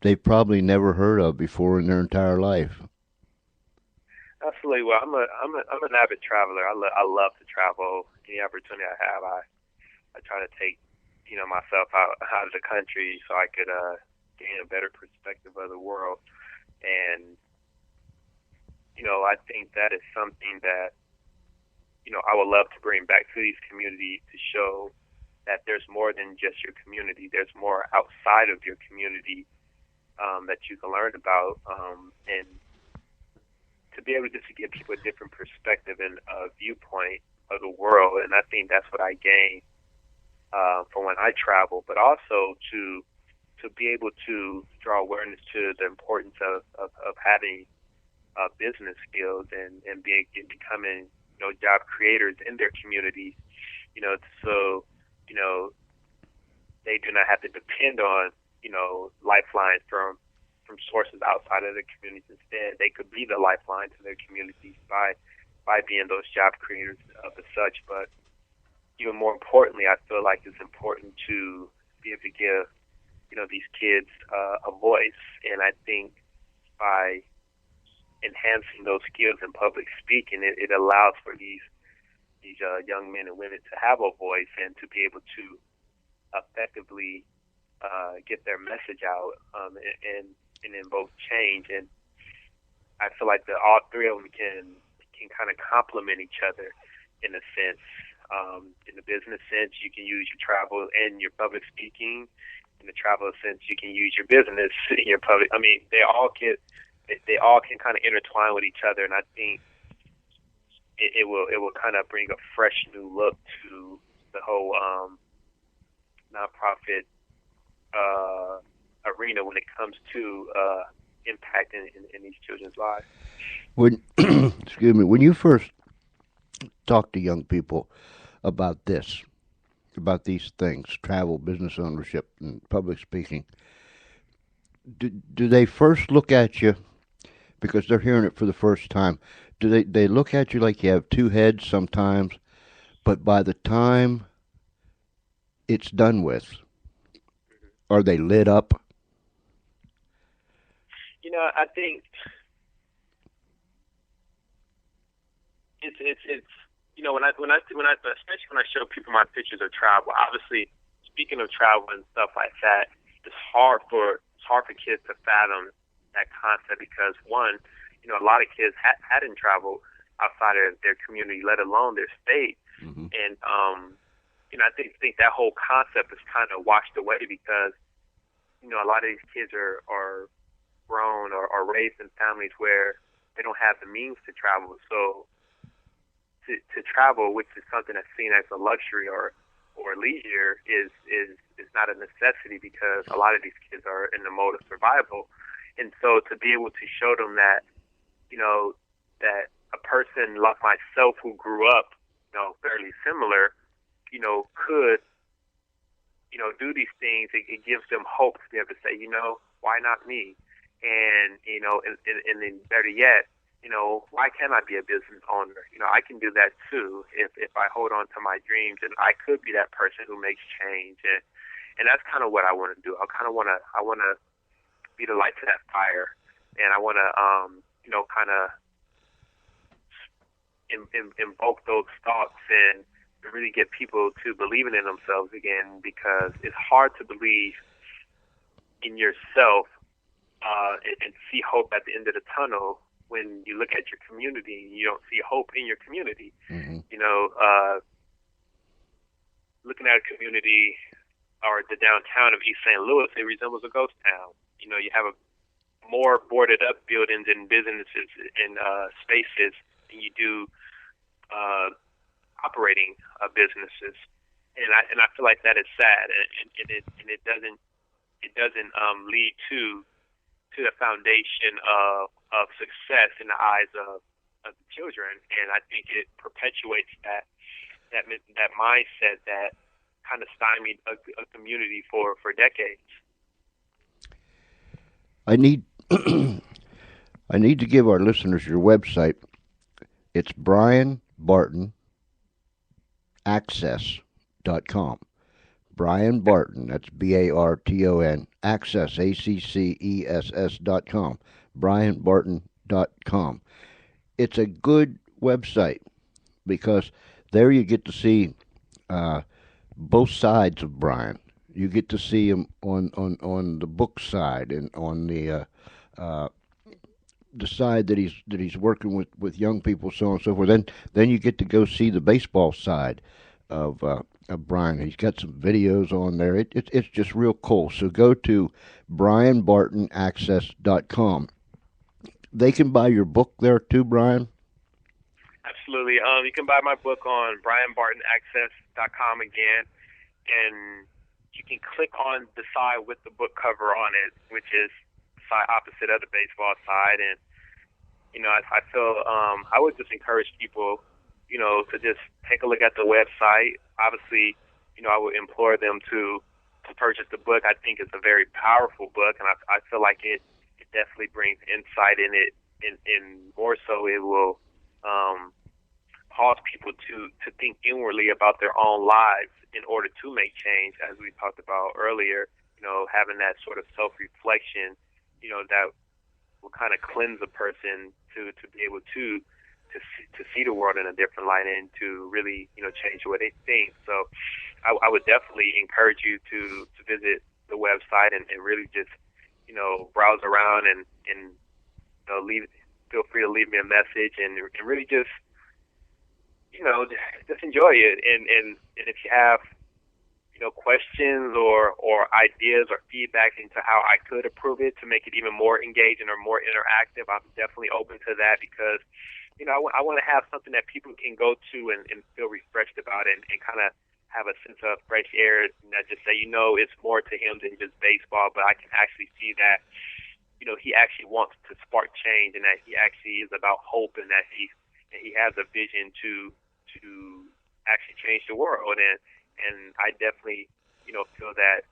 they've probably never heard of before in their entire life. Absolutely. Well, I'm an avid traveler. I love to travel. Any opportunity I have, I try to take myself out of the country so I could gain a better perspective of the world. And I think that is something that I would love to bring back to these communities, to show that there's more than just your community. There's more outside of your community that you can learn about, and to be able just to give people a different perspective and viewpoint of the world. And I think that's what I gain from when I travel, but also to be able to draw awareness to the importance of having business skills and becoming job creators in their communities, so they do not have to depend on lifelines from sources outside of their communities. Instead, they could be the lifeline to their communities by being those job creators of the such. But even more importantly, I feel like it's important to be able to give these kids a voice, and I think by enhancing those skills in public speaking, it allows for these young men and women to have a voice and to be able to effectively get their message out, and invoke change. And I feel like all three of them can kind of complement each other in a sense. In the business sense, you can use your travel and your public speaking. In the travel sense, you can use your business in your public. I mean, they all can kind of intertwine with each other, and I think it will kind of bring a fresh new look to the whole nonprofit arena when it comes to impact in these children's lives. When excuse me, when you first talk to young people about these things, travel, business ownership, and public speaking, do they first look at you because they're hearing it for the first time? Do they look at you like you have two heads sometimes, but by the time it's done with, are they lit up? You know, I think it's you know, when I especially when I show people my pictures of travel. Obviously, speaking of travel and stuff like that, it's hard for kids to fathom that concept because one, you know, a lot of kids hadn't traveled outside of their community, let alone their state, and you know, I think that whole concept is kind of washed away because you know a lot of these kids are grown or raised in families where they don't have the means to travel, so. To travel, which is something that's seen as a luxury or leisure, is not a necessity because a lot of these kids are in the mode of survival, and so to be able to show them that, you know, that a person like myself who grew up, you know, fairly similar, you know, could, you know, do these things, it gives them hope to be able to say, you know, why not me, and you know, and then better yet. You know, why can't I be a business owner? You know, I can do that too if I hold on to my dreams, and I could be that person who makes change, and that's kind of what I want to do. I want to be the light to that fire, and I want to you know, kind of invoke those thoughts and really get people to believing in themselves again, because it's hard to believe in yourself and see hope at the end of the tunnel. When you look at your community, you don't see hope in your community. You know, looking at a community or the downtown of East St. Louis, it resembles a ghost town. You know, you have more boarded up buildings and businesses and spaces than you do operating businesses, and I feel like that is sad, and it doesn't lead to the foundation of success in the eyes of the children, and I think it perpetuates that mindset that kind of stymied a community for decades. I need I need to give our listeners your website. It's brianbartonaccess.com. Brian Barton, that's Barton, access, ACCESS.com, brianbarton.com. It's a good website because there you get to see both sides of Brian. You get to see him on the book side and on the side that he's working with young people, so on and so forth. Then you get to go see the baseball side of Brian. He's got some videos on there. It's just real cool. So go to brianbartonaccess.com. They can buy your book there too, Brian? Absolutely. You can buy my book on brianbartonaccess.com again, and you can click on the side with the book cover on it, which is the side opposite of the baseball side. And, you know, I feel I would just encourage people, you know, to just take a look at the website. Obviously, you know, I would implore them to purchase the book. I think it's a very powerful book, and I feel like it definitely brings insight in it, and more so it will cause people to think inwardly about their own lives in order to make change, as we talked about earlier. You know, having that sort of self-reflection, you know, that will kind of cleanse a person to be able to see the world in a different light and to really, you know, change the way they think. So I would definitely encourage you to visit the website and really just, browse around and feel free to leave me a message and really just, just enjoy it. And if you have, questions or ideas or feedback into how I could improve it to make it even more engaging or more interactive, I'm definitely open to that because, I want to have something that people can go to and feel refreshed about and kind of have a sense of fresh air and not just say, it's more to him than just baseball, but I can actually see that, he actually wants to spark change and that he actually is about hope and that he has a vision to actually change the world. And I definitely, feel that,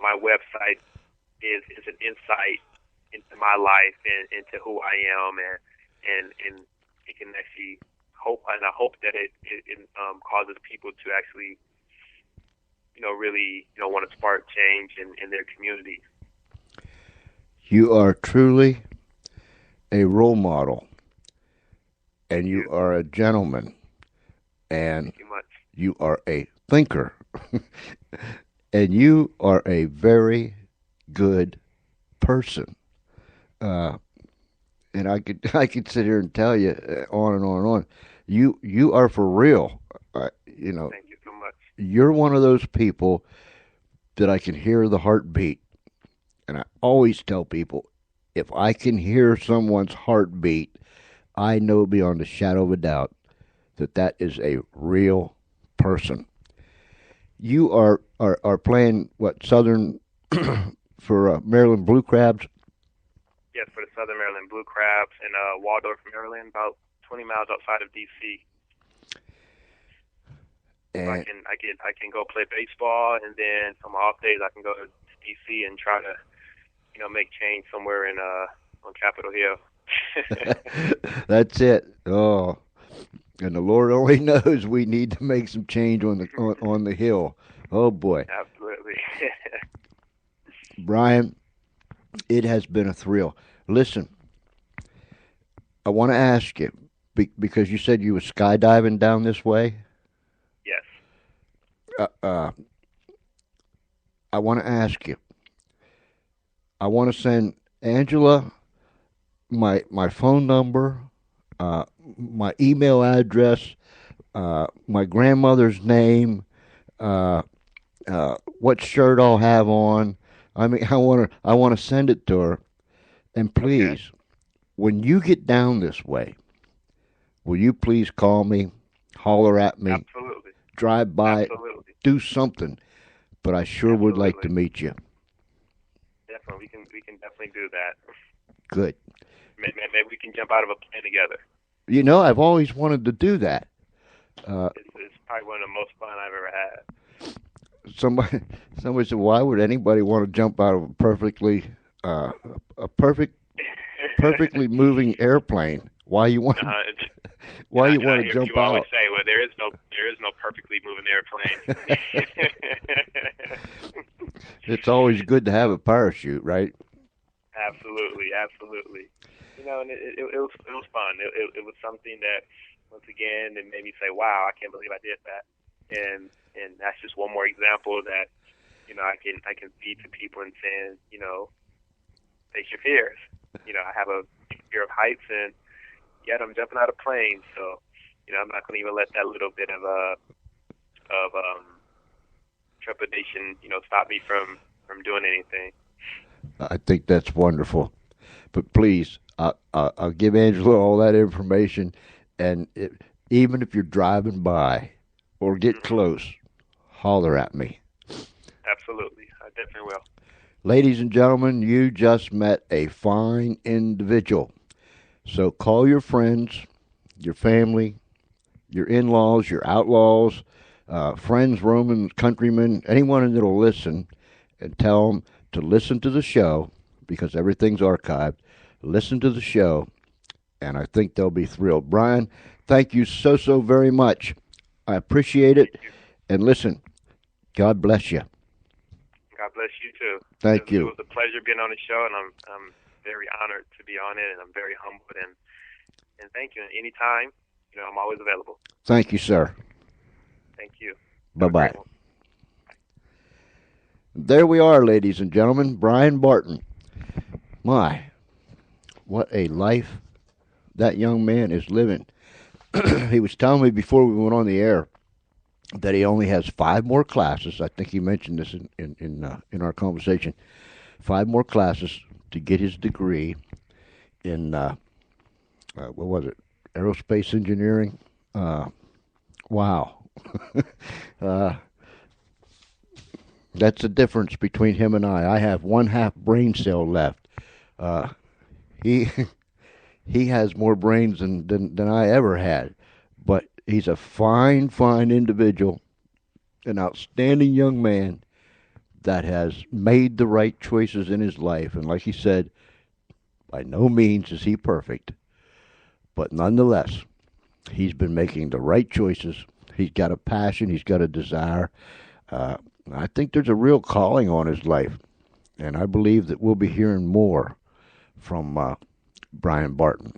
my website is an insight into my life and into who I am and it can actually hope, and I hope that it causes people to actually, really, want to spark change in their communities. You are truly a role model, and you are a gentleman, and Thank you much. you are a thinker, and you are a very good person. And I could sit here and tell you on and on and on. You are for real. Thank you so much. You're one of those people that I can hear the heartbeat. And I always tell people, if I can hear someone's heartbeat, I know beyond a shadow of a doubt that is a real person. You are playing, what, Southern for Maryland Blue Crabs? Yes, for the Southern Maryland Blue Crabs in Waldorf, Maryland, about 20 miles outside of D.C. So I can go play baseball, and then some off days I can go to D.C. and try to, make change somewhere on Capitol Hill. That's it. Oh, and the Lord only knows we need to make some change on the hill. Oh boy. Absolutely. Brian, it has been a thrill. Listen, I want to ask you because you said you were skydiving down this way. Yes. I want to ask you. I want to send Angela my phone number, my email address, my grandmother's name, what shirt I'll have on. I mean, I want to send it to her. And please, when you get down this way, will you please call me, holler at me, Absolutely. drive by, Absolutely. do something. But I sure would like to meet you. Definitely, we can definitely do that. Good. Maybe we can jump out of a plane together. I've always wanted to do that. It's probably one of the most fun I've ever had. Somebody said, "Why would anybody want to jump out of a perfectly moving airplane? Why you want? Why you want to jump you out?" always say, "Well, there is no perfectly moving airplane." It's always good to have a parachute, right? Absolutely. And it was fun. It was something that, once again, it made me say, "Wow, I can't believe I did that." And that's just one more example that, I can feed to people and saying, face your fears. I have a fear of heights, and yet I'm jumping out of planes. So, I'm not going to even let that little bit of trepidation, stop me from doing anything. I think that's wonderful. But please, I'll give Angela all that information, and even if you're driving by or get close, holler at me. Absolutely. I definitely will. Ladies and gentlemen, you just met a fine individual. So call your friends, your family, your in-laws, your outlaws, friends, Romans, countrymen, anyone that'll listen, and tell them to listen to the show, because everything's archived. Listen to the show, and I think they'll be thrilled. Brian, thank you so very much. I appreciate it. And listen, God bless you. God bless you too. Thank you. It was a pleasure being on the show, and I'm very honored to be on it, and I'm very humbled, and thank you. And anytime, I'm always available. Thank you, sir. Thank you. Bye-bye. There we are, ladies and gentlemen. Brian Barton. My, what a life that young man is living. He was telling me before we went on the air that he only has 5 more classes. I think he mentioned this in our conversation. 5 more classes to get his degree in what was it? Aerospace engineering. Wow. That's the difference between him and I. I have 1/2 brain cell left. He he has more brains than I ever had. But he's a fine individual, an outstanding young man that has made the right choices in his life. And like he said, by no means is he perfect. But nonetheless, he's been making the right choices. He's got a passion. He's got a desire. I think there's a real calling on his life. And I believe that we'll be hearing more from Brian Barton.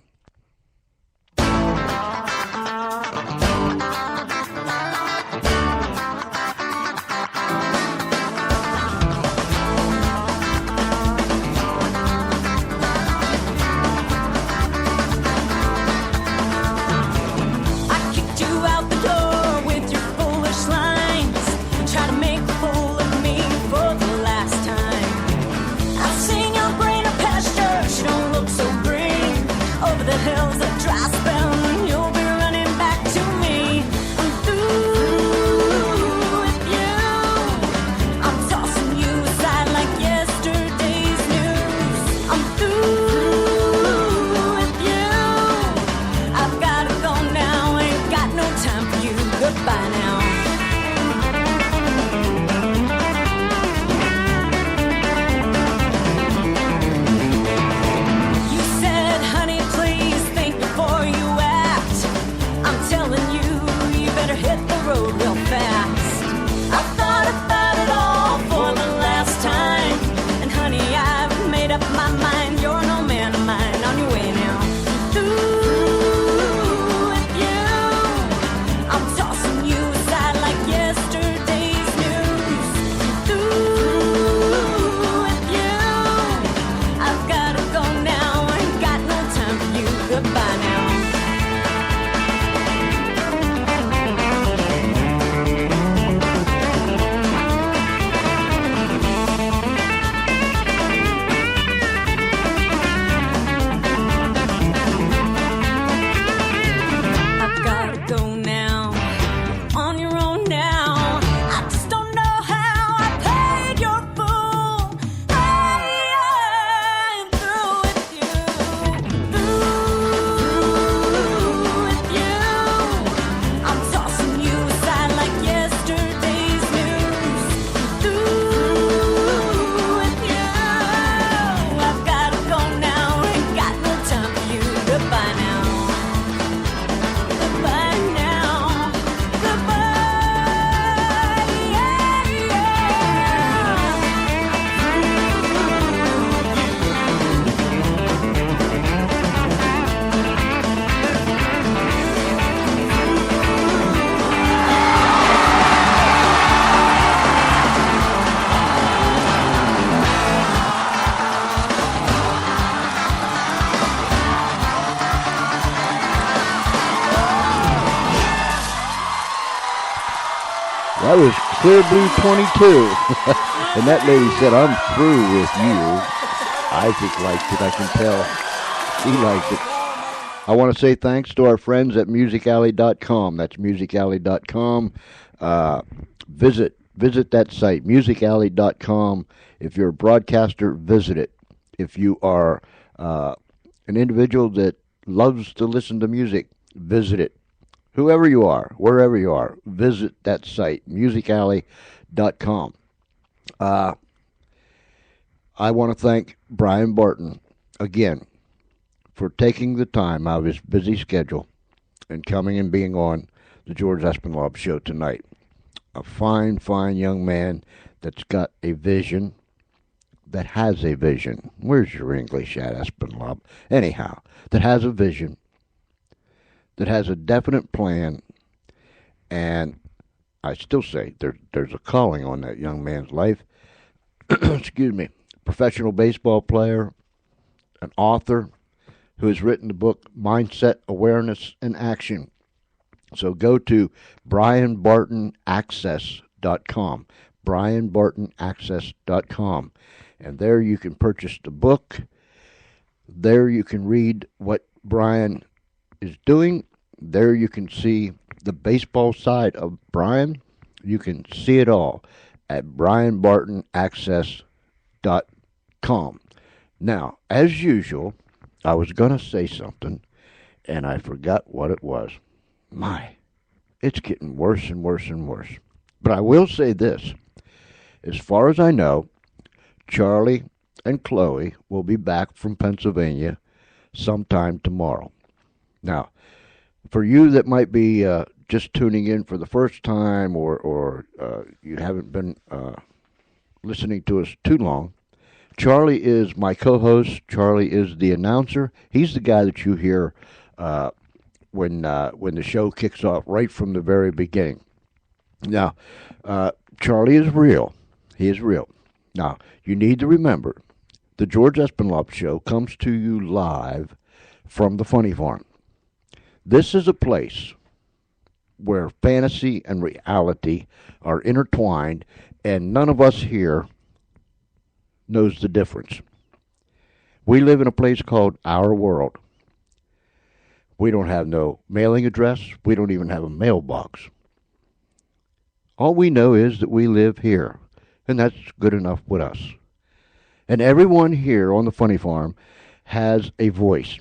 That was Clear Blue 22. And that lady said, I'm through with you. Isaac liked it, I can tell. He liked it. I want to say thanks to our friends at musicalley.com. That's musicalley.com. Visit that site, musicalley.com. If you're a broadcaster, visit it. If you are an individual that loves to listen to music, visit it. Whoever you are, wherever you are, visit that site, musicalley.com. I want to thank Brian Barton again for taking the time out of his busy schedule and coming and being on the George Espinlaub Show tonight. A fine young man that's got a vision, that has a vision. Where's your English at, Espinlaub? Anyhow, that has a vision, that has a definite plan, and I still say there's a calling on that young man's life. excuse me, professional baseball player, an author who has written the book Mindset, Awareness, and Action. So go to brianbartonaccess.com, brianbartonaccess.com, and there you can purchase the book. There you can read what Brian is doing. There you can see the baseball side of Brian. You can see it all at brianbartonaccess.com. Now, as usual, I was going to say something, and I forgot what it was. My, it's getting worse and worse and worse. But I will say this. As far as I know, Charlie and Chloe will be back from Pennsylvania sometime tomorrow. Now, for you that might be just tuning in for the first time or you haven't been listening to us too long, Charlie is my co-host. Charlie is the announcer. He's the guy that you hear when the show kicks off right from the very beginning. Now, Charlie is real. He is real. Now, you need to remember, the George Espinlove Show comes to you live from the Funny Farm. This is a place where fantasy and reality are intertwined, and none of us here knows the difference. We live in a place called Our World. We don't have no mailing address. We don't even have a mailbox. All we know is that we live here, and that's good enough with us. And everyone here on the Funny Farm has a voice.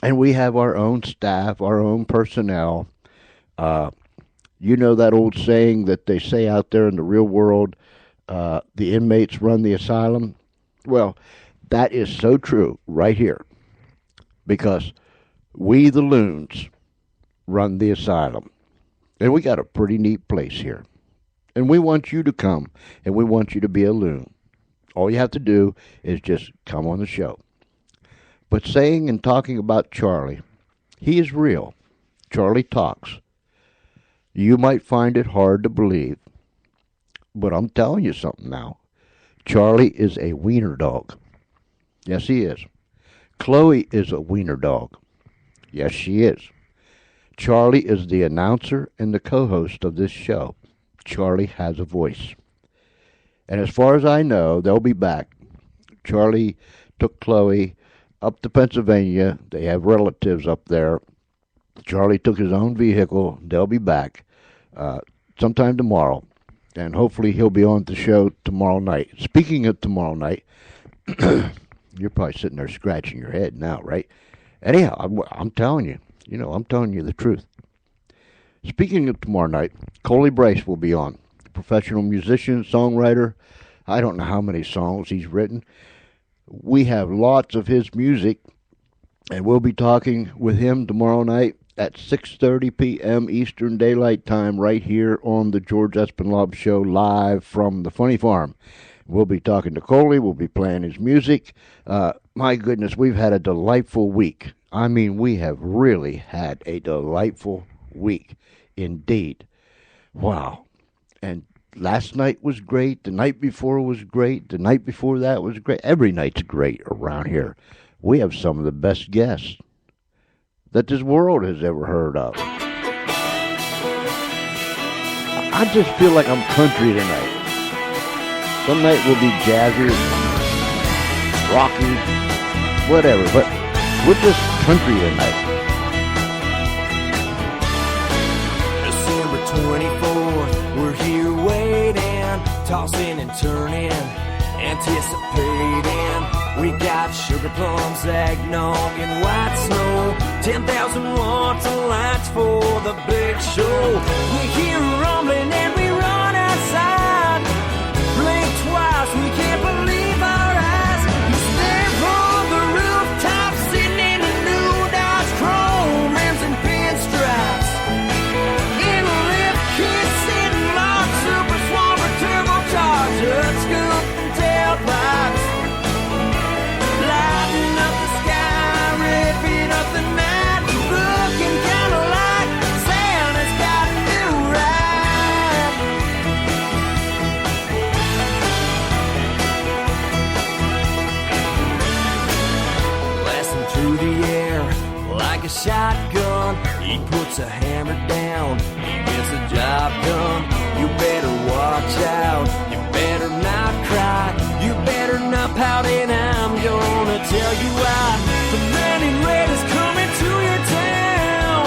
And we have our own staff, our own personnel. You know that old saying that they say out there in the real world, the inmates run the asylum? Well, that is so true right here. Because we, the loons, run the asylum. And we got a pretty neat place here. And we want you to come, and we want you to be a loon. All you have to do is just come on the show. But saying and talking about Charlie, he is real. Charlie talks. You might find it hard to believe, but I'm telling you something now. Charlie is a wiener dog. Yes, he is. Chloe is a wiener dog. Yes, she is. Charlie is the announcer and the co-host of this show. Charlie has a voice. And as far as I know, they'll be back. Charlie took Chloe up to Pennsylvania. They have relatives up there. Charlie took his own vehicle. They'll be back sometime tomorrow. And hopefully he'll be on the show tomorrow night. Speaking of tomorrow night, you're probably sitting there scratching your head now, right? Anyhow, I'm telling you. I'm telling you the truth. Speaking of tomorrow night, Coley Bryce will be on. Professional musician, songwriter. I don't know how many songs he's written. We have lots of his music, and we'll be talking with him tomorrow night at 6:30 p.m. Eastern Daylight Time right here on the George Espinlove Show live from the Funny Farm. We'll be talking to Coley. We'll be playing his music. My goodness, we've had a delightful week. I mean, we have really had a delightful week indeed. Wow. And last night was great. The night before was great. The night before that was great. Every night's great around here. We have some of the best guests that this world has ever heard of. I just feel like I'm country tonight. Some night will be jazzy, rocky, whatever, but we're just country tonight. December 24th, we're here waiting, tossing and turning, anticipating. We got sugar plums, eggnog, and white snow. 10,000 watts of lights for the big show. We hear rumbling and we run outside. Blink twice, we can't believe our eyes. He's there on the rooftop, sitting in a new Dodge Chrome, rims and pinstripes. In a lift kit, sitting locked, super swamper, turbocharger, scoop and tailpipes. Lighting up the sky, ripping up the night, looking kinda like Santa's got like a shotgun. He puts a hammer down, he gets the job done. You better watch out, you better not cry, you better not pout, and I'm gonna tell you why. The man in red is coming to your town.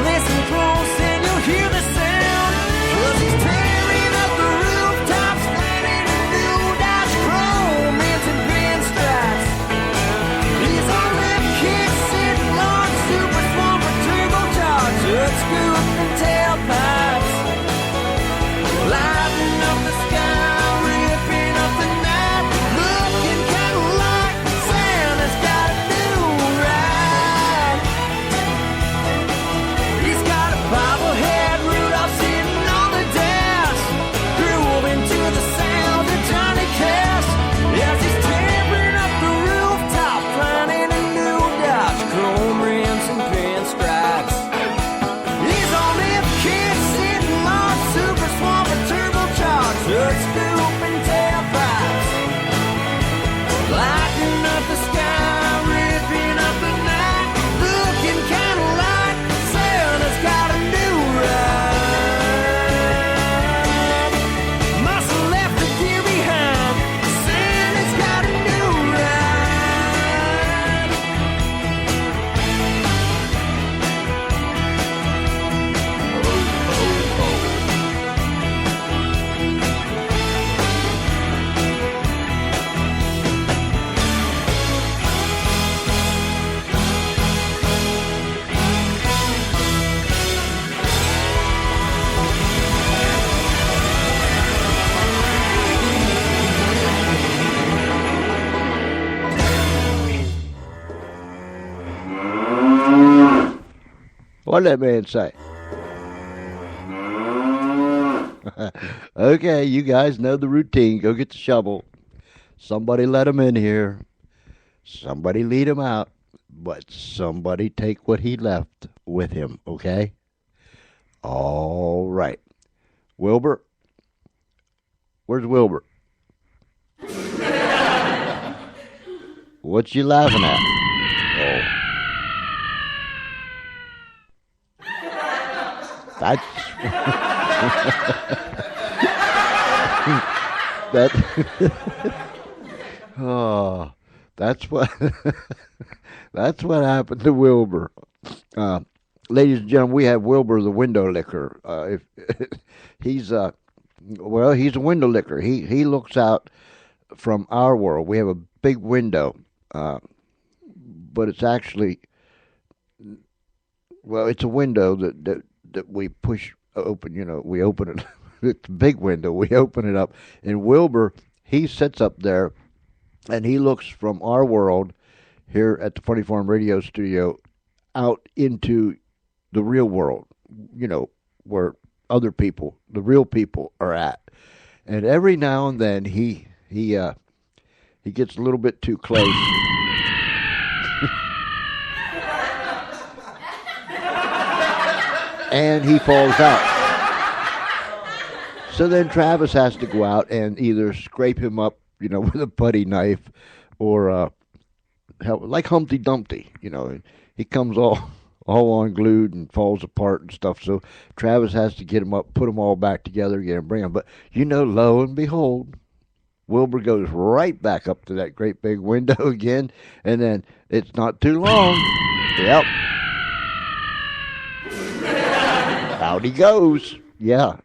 Listen close and you'll hear the sound, 'cause he's tearing up the rooftops, flatting a new Dodge Chrome into pinstripes. He's on that kick, sitting on super swamper turbocharged, hood scoop and tailpipes, lighting up the sky, ripping up the night, looking kind of like Santa's got a new ride. He's got a bobblehead Rudolph sitting on the dash, grooving to the sound of Johnny Cash, as he's tearing up the rooftop, flying in a new Dodge, chrome rims and pinstripes. He's on that kid sitting on super swamper turbocharged, hood scoop and tailpipes, lighting up the sky, ripping up the night, looking kind of like Santa's got a new ride. Must have left the gear behind, Santa's got a new ride. What'd that man say? Okay, you guys know the routine. Go get the shovel. Somebody let him in here. Somebody lead him out. But somebody take what he left with him, okay? All right. Wilbur? Where's Wilbur? What you laughing at? Oh. That's that. Oh, that's what. That's what happened to Wilbur. Ladies and gentlemen, we have Wilbur the window licker. If he's he's a window licker. He looks out from our world. We have a big window, but it's actually it's a window that we push open. You know, we open it. It's a big window. We open it up, and Wilbur, he sits up there, and he looks from our world here at the Funny Farm Radio Studio out into the real world. You know, where other people, the real people, are at. And every now and then he gets a little bit too close. And he falls out. So then Travis has to go out and either scrape him up, you know, with a putty knife, or like Humpty Dumpty, you know, he comes all unglued and falls apart and stuff. So Travis has to get him up, put them all back together again, and bring them. But you know, lo and behold, Wilbur goes right back up to that great big window again, and then it's not too long. Yep. Out he goes. Yeah,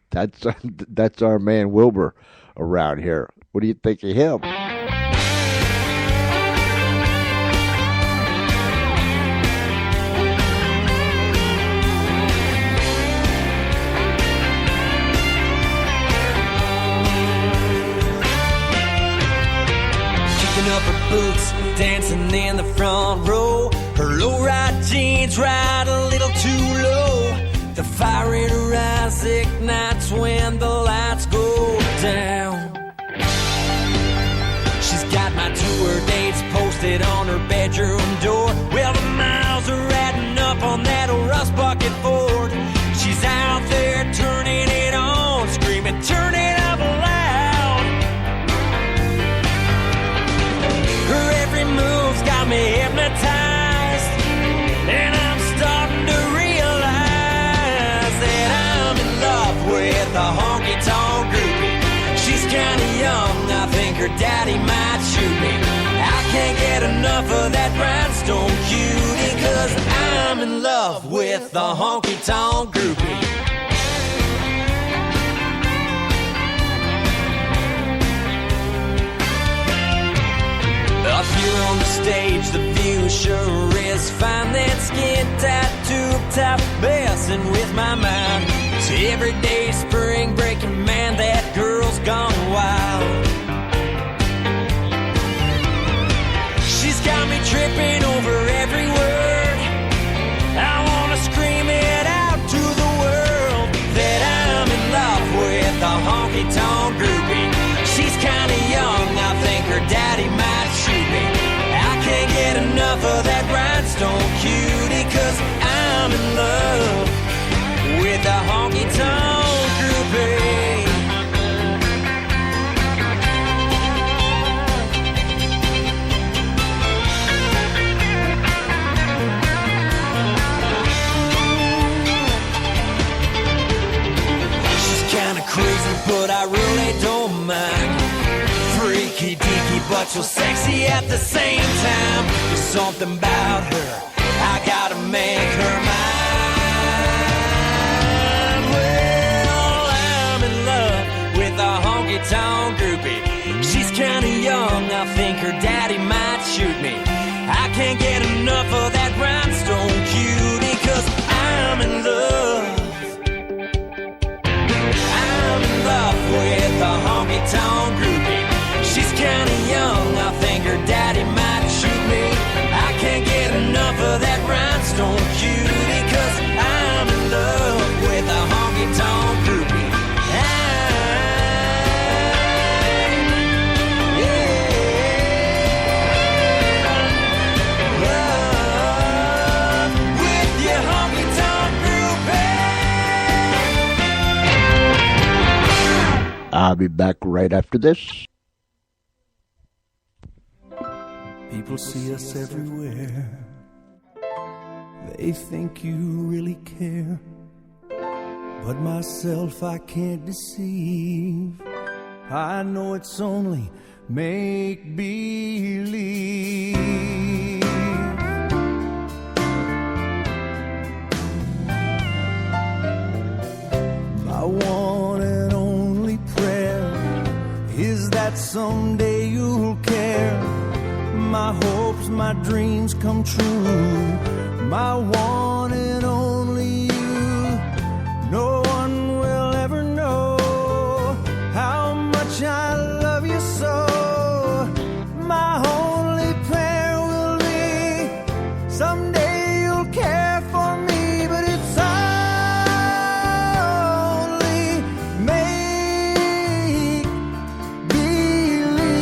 that's our man Wilbur around here. What do you think of him? Kicking up her boots, dancing in the front row. Her low-ride jeans ride a little too low. The fire in her eyes ignites when the lights go down. She's got my tour dates posted on her bedroom door. Well, the miles are adding up on that rust bucket Ford. She's out there turning it on, screaming, turn it up loud. Her every move's got me hypnotized, in love with the honky-tonk groupie. Up here on the stage, the view sure is fine. That skin tattoo top messing with my mind. It's everyday spring breaking, man, that girl's gone wild. She's got me tripping over every word. I wanna scream it out to the world that I'm in love with a honky-tonk groupie. She's kinda young, I think her daddy might shoot me. I can't get enough of that rhinestone cutie, 'cause I'm in love with a honky-tonk groupie. She's kinda crazy, but I really don't mind. Freaky deaky, but so sexy at the same time. There's something about her, I gotta make her mine. Well, I'm in love with a honky-tonk groupie. She's kinda young, I think her daddy might shoot me. I can't get enough of that rhinestone cutie, 'cause I'm in love. I'm in love with a honky-tonk groupie. She's kinda young, I think her daddy might shoot me. I can't get enough of that rhinestone cutie, 'cause I'm in love with a honky-tonk groupie. With your honky-tonk groupie. I'll be back right after this. People see us everywhere. They think you really care. But myself I can't deceive. I know it's only make-believe. My one and only prayer is that someday you'll care. My hopes, my dreams come true. My one and only you. No one will ever know how much I love you so. My only prayer will be someday you'll care for me, but it's only make believe.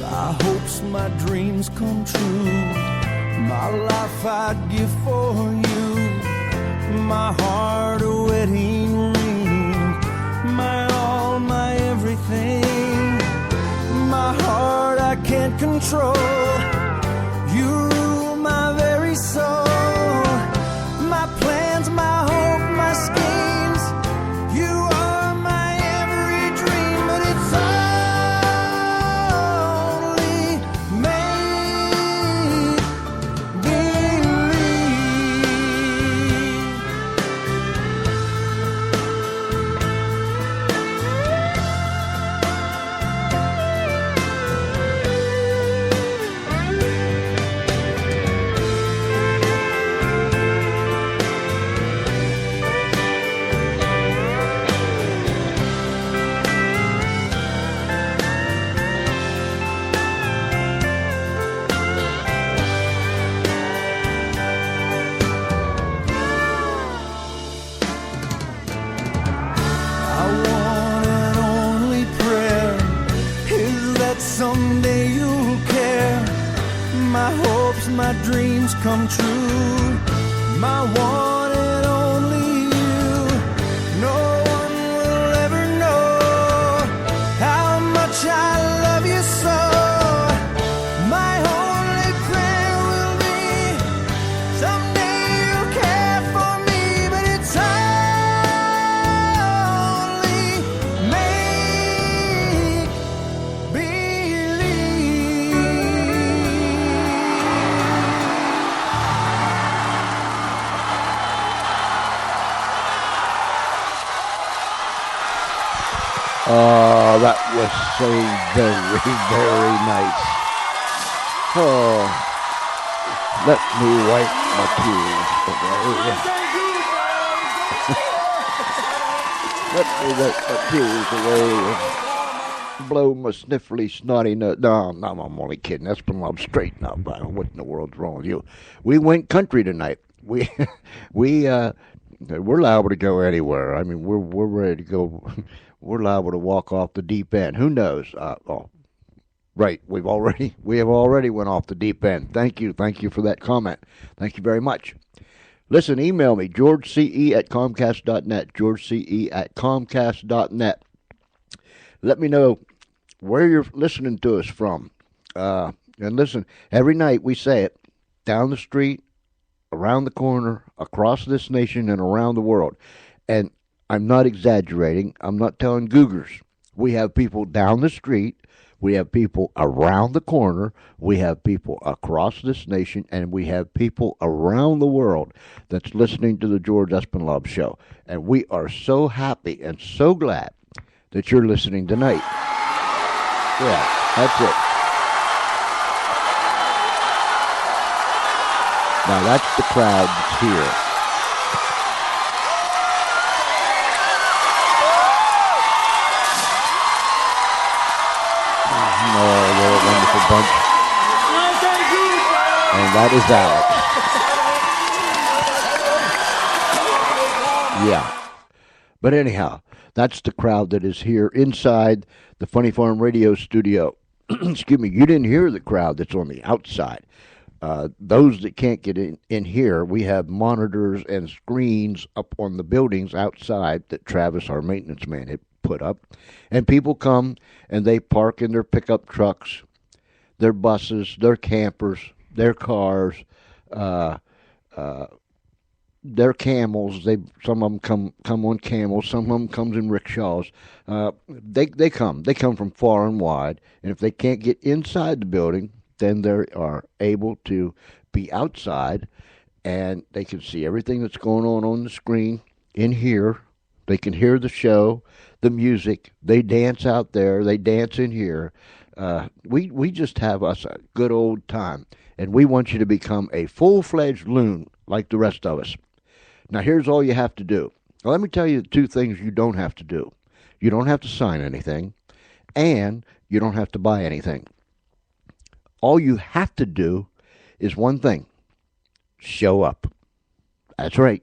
My hopes, my dreams come true. My life I'd give for you. My heart a wedding ring. My all, my everything. My heart I can't control. You rule my very soul. My plans, my hope, my schemes. You are my every dream, but it's only make believe. My one and only prayer is that someday you'll care. My hopes, my dreams come true. My one and only you. No one will ever know how much I love you so. My only prayer will be someday you'll care for me, but it's only make believe. that was so very, very nice. Oh, let me wipe my tears away. Let me wipe my tears away. Blow my sniffly, snotty nose. No, I'm only kidding. That's been love. Straighten up. What in the world's wrong with you? We went country tonight. We're liable to go anywhere. I mean, we're ready to go. We're liable to walk off the deep end. Who knows? Right. We have already went off the deep end. Thank you for that comment. Thank you very much. Listen, email me, georgece@comcast.net, georgece@comcast.net. Let me know where you're listening to us from. And listen, every night we say it, down the street, around the corner, across this nation, and around the world. And I'm not exaggerating. I'm not telling googers. We have people down the street. We have people around the corner. We have people across this nation. And we have people around the world that's listening to the George Espinlove Show. And we are so happy and so glad that you're listening tonight. Yeah, that's it. Now, that's the crowd that's here. Oh, they're a wonderful bunch. And that is Alex. Yeah. But anyhow, that's the crowd that is here inside the Funny Farm Radio studio. Excuse me, you didn't hear the crowd that's on the outside. Those that can't get in here, we have monitors and screens up on the buildings outside that Travis, our maintenance man, had put up. And people come and they park in their pickup trucks, their buses, their campers, their cars, their camels. Some of them come on camels. Some of them comes in rickshaws. They come from far and wide. And if they can't get inside the building, then they are able to be outside, and they can see everything that's going on the screen in here. They can hear the show, the music. They dance out there. They dance in here. We just have us a good old time, and we want you to become a full-fledged loon like the rest of us. Now, here's all you have to do. Well, let me tell you the two things you don't have to do. You don't have to sign anything, and you don't have to buy anything. All you have to do is one thing. Show up. That's right.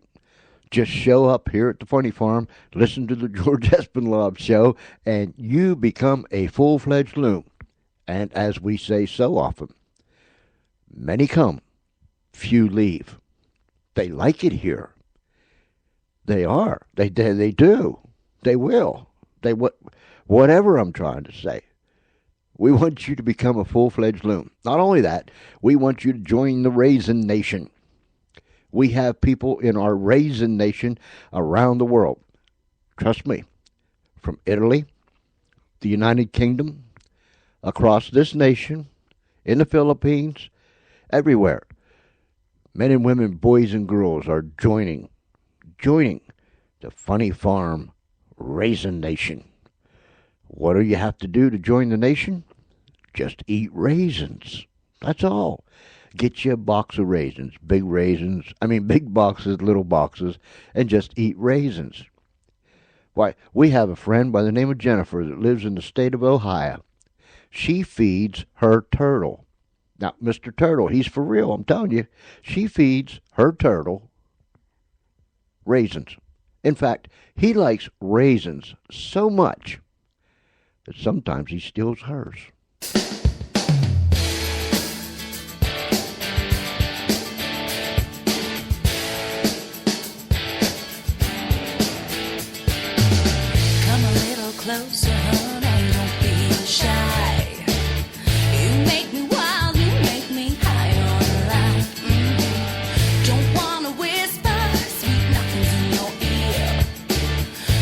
Just show up here at the Funny Farm, listen to the George Espinlove Show, and you become a full-fledged loon. And as we say so often, many come, few leave. They like it here. They are. They do. They will. Whatever I'm trying to say. We want you to become a full-fledged loon. Not only that, we want you to join the Raisin Nation. We have people in our Raisin Nation around the world. Trust me, from Italy, the United Kingdom, across this nation, in the Philippines, everywhere. Men and women, boys and girls are joining the Funny Farm Raisin Nation. What do you have to do to join the nation? Just eat raisins. That's all. Get you a box of raisins. Big boxes, little boxes, and just eat raisins. Why, we have a friend by the name of Jennifer that lives in the state of Ohio. She feeds her turtle. Now, Mr. Turtle, he's for real, I'm telling you. She feeds her turtle raisins. In fact, he likes raisins so much that sometimes he steals hers. Come a little closer, honey, don't be shy. You make me wild, you make me high on life. Don't wanna whisper sweet nothings in your ear.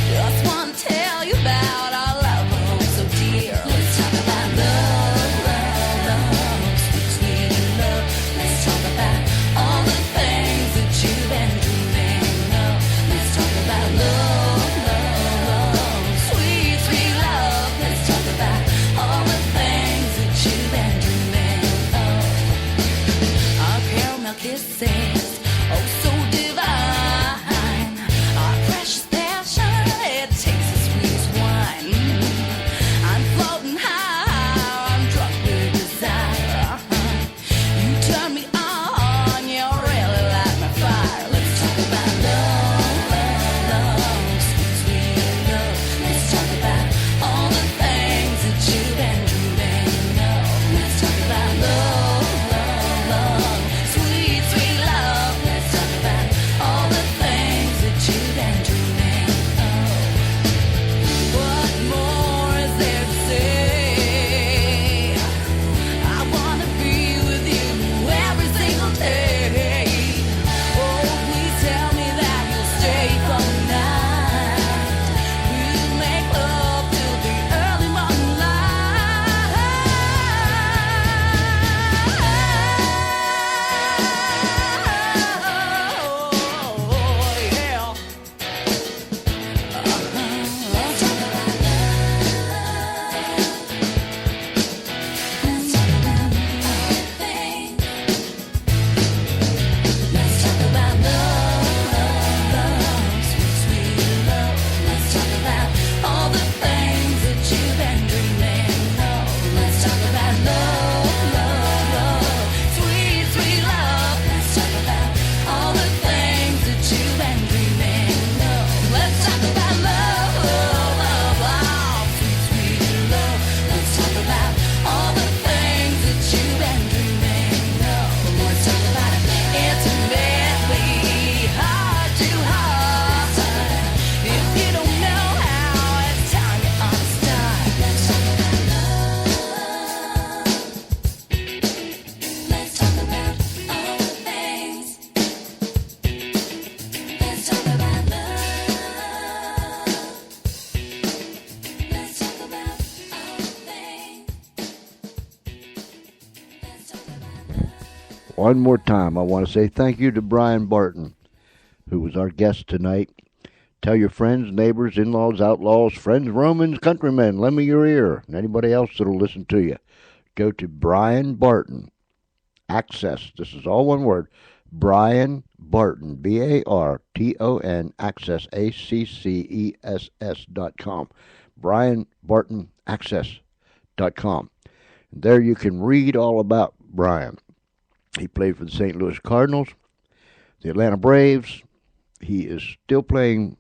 Just wanna tell you about our love, oh so dear. Let's talk about love, love, love, sweet, sweet love. Let's talk about all the things that you've been dreaming of. Let's talk about love, love, love, sweet, sweet love. one more time, I want to say thank you to Brian Barton, who was our guest tonight. Tell your friends, neighbors, in-laws, outlaws, friends, Romans, countrymen, lend me your ear, and anybody else that'll listen to you. Go to Brian Barton. Access. This is all one word. Brian Barton. Barton. Access. ACCESS.com. Brian Barton Access.com. There you can read all about Brian. He played for the St. Louis Cardinals, the Atlanta Braves. He is still playing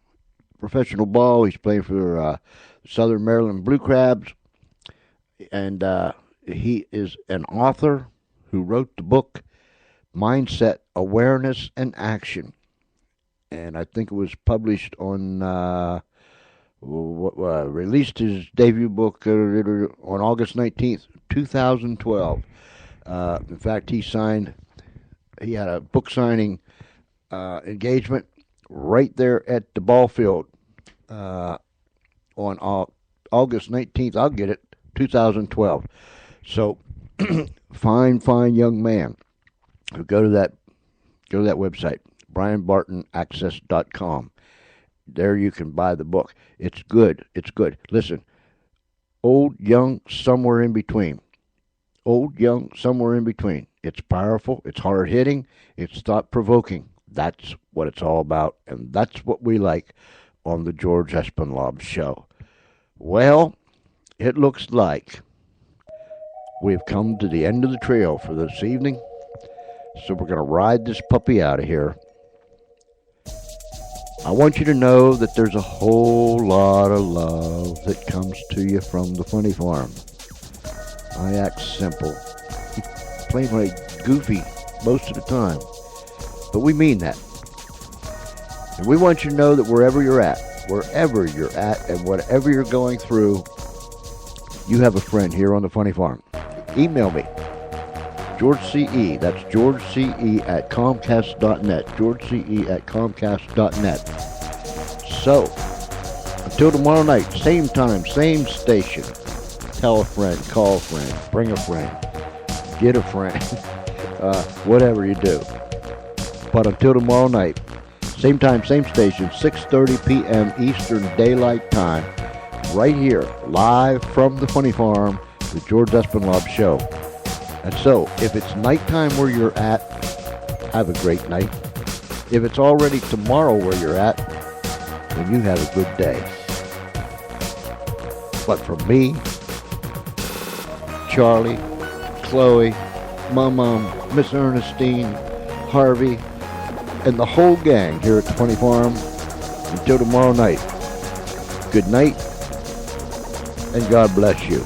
professional ball. He's playing for Southern Maryland Blue Crabs. And he is an author who wrote the book Mindset, Awareness, and Action. And I think it was published on, released his debut book on August 19th, 2012. In fact, he had a book signing engagement right there at the ball field on August 19th. I'll get it, 2012. So, fine young man. Go to that website, BrianBartonAccess.com. There you can buy the book. It's good. Listen, old, young, somewhere in between. It's powerful. It's hard-hitting. It's thought-provoking. That's what it's all about, and that's what we like on the George Espinlaub Show. Well, it looks like we've come to the end of the trail for this evening, so we're going to ride this puppy out of here. I want you to know that there's a whole lot of love that comes to you from the Funny Farm. I act simple, plain like goofy most of the time, but we mean that. And we want you to know that wherever you're at, and whatever you're going through, you have a friend here on the Funny Farm. Email me, George C.E., that's George C.E. at Comcast.net, George C.E. at Comcast.net. So, until tomorrow night, same time, same station, tell a friend, call a friend, bring a friend, get a friend, whatever you do. But until tomorrow night, same time, same station, 6:30 p.m. Eastern Daylight Time, right here, live from the Funny Farm, the George Espinlaub Show. And so, if it's nighttime where you're at, have a great night. If it's already tomorrow where you're at, then you have a good day. But from me, Charlie, Chloe, my mom, Miss Ernestine, Harvey, and the whole gang here at the Funny Farm, until tomorrow night, good night, and God bless you.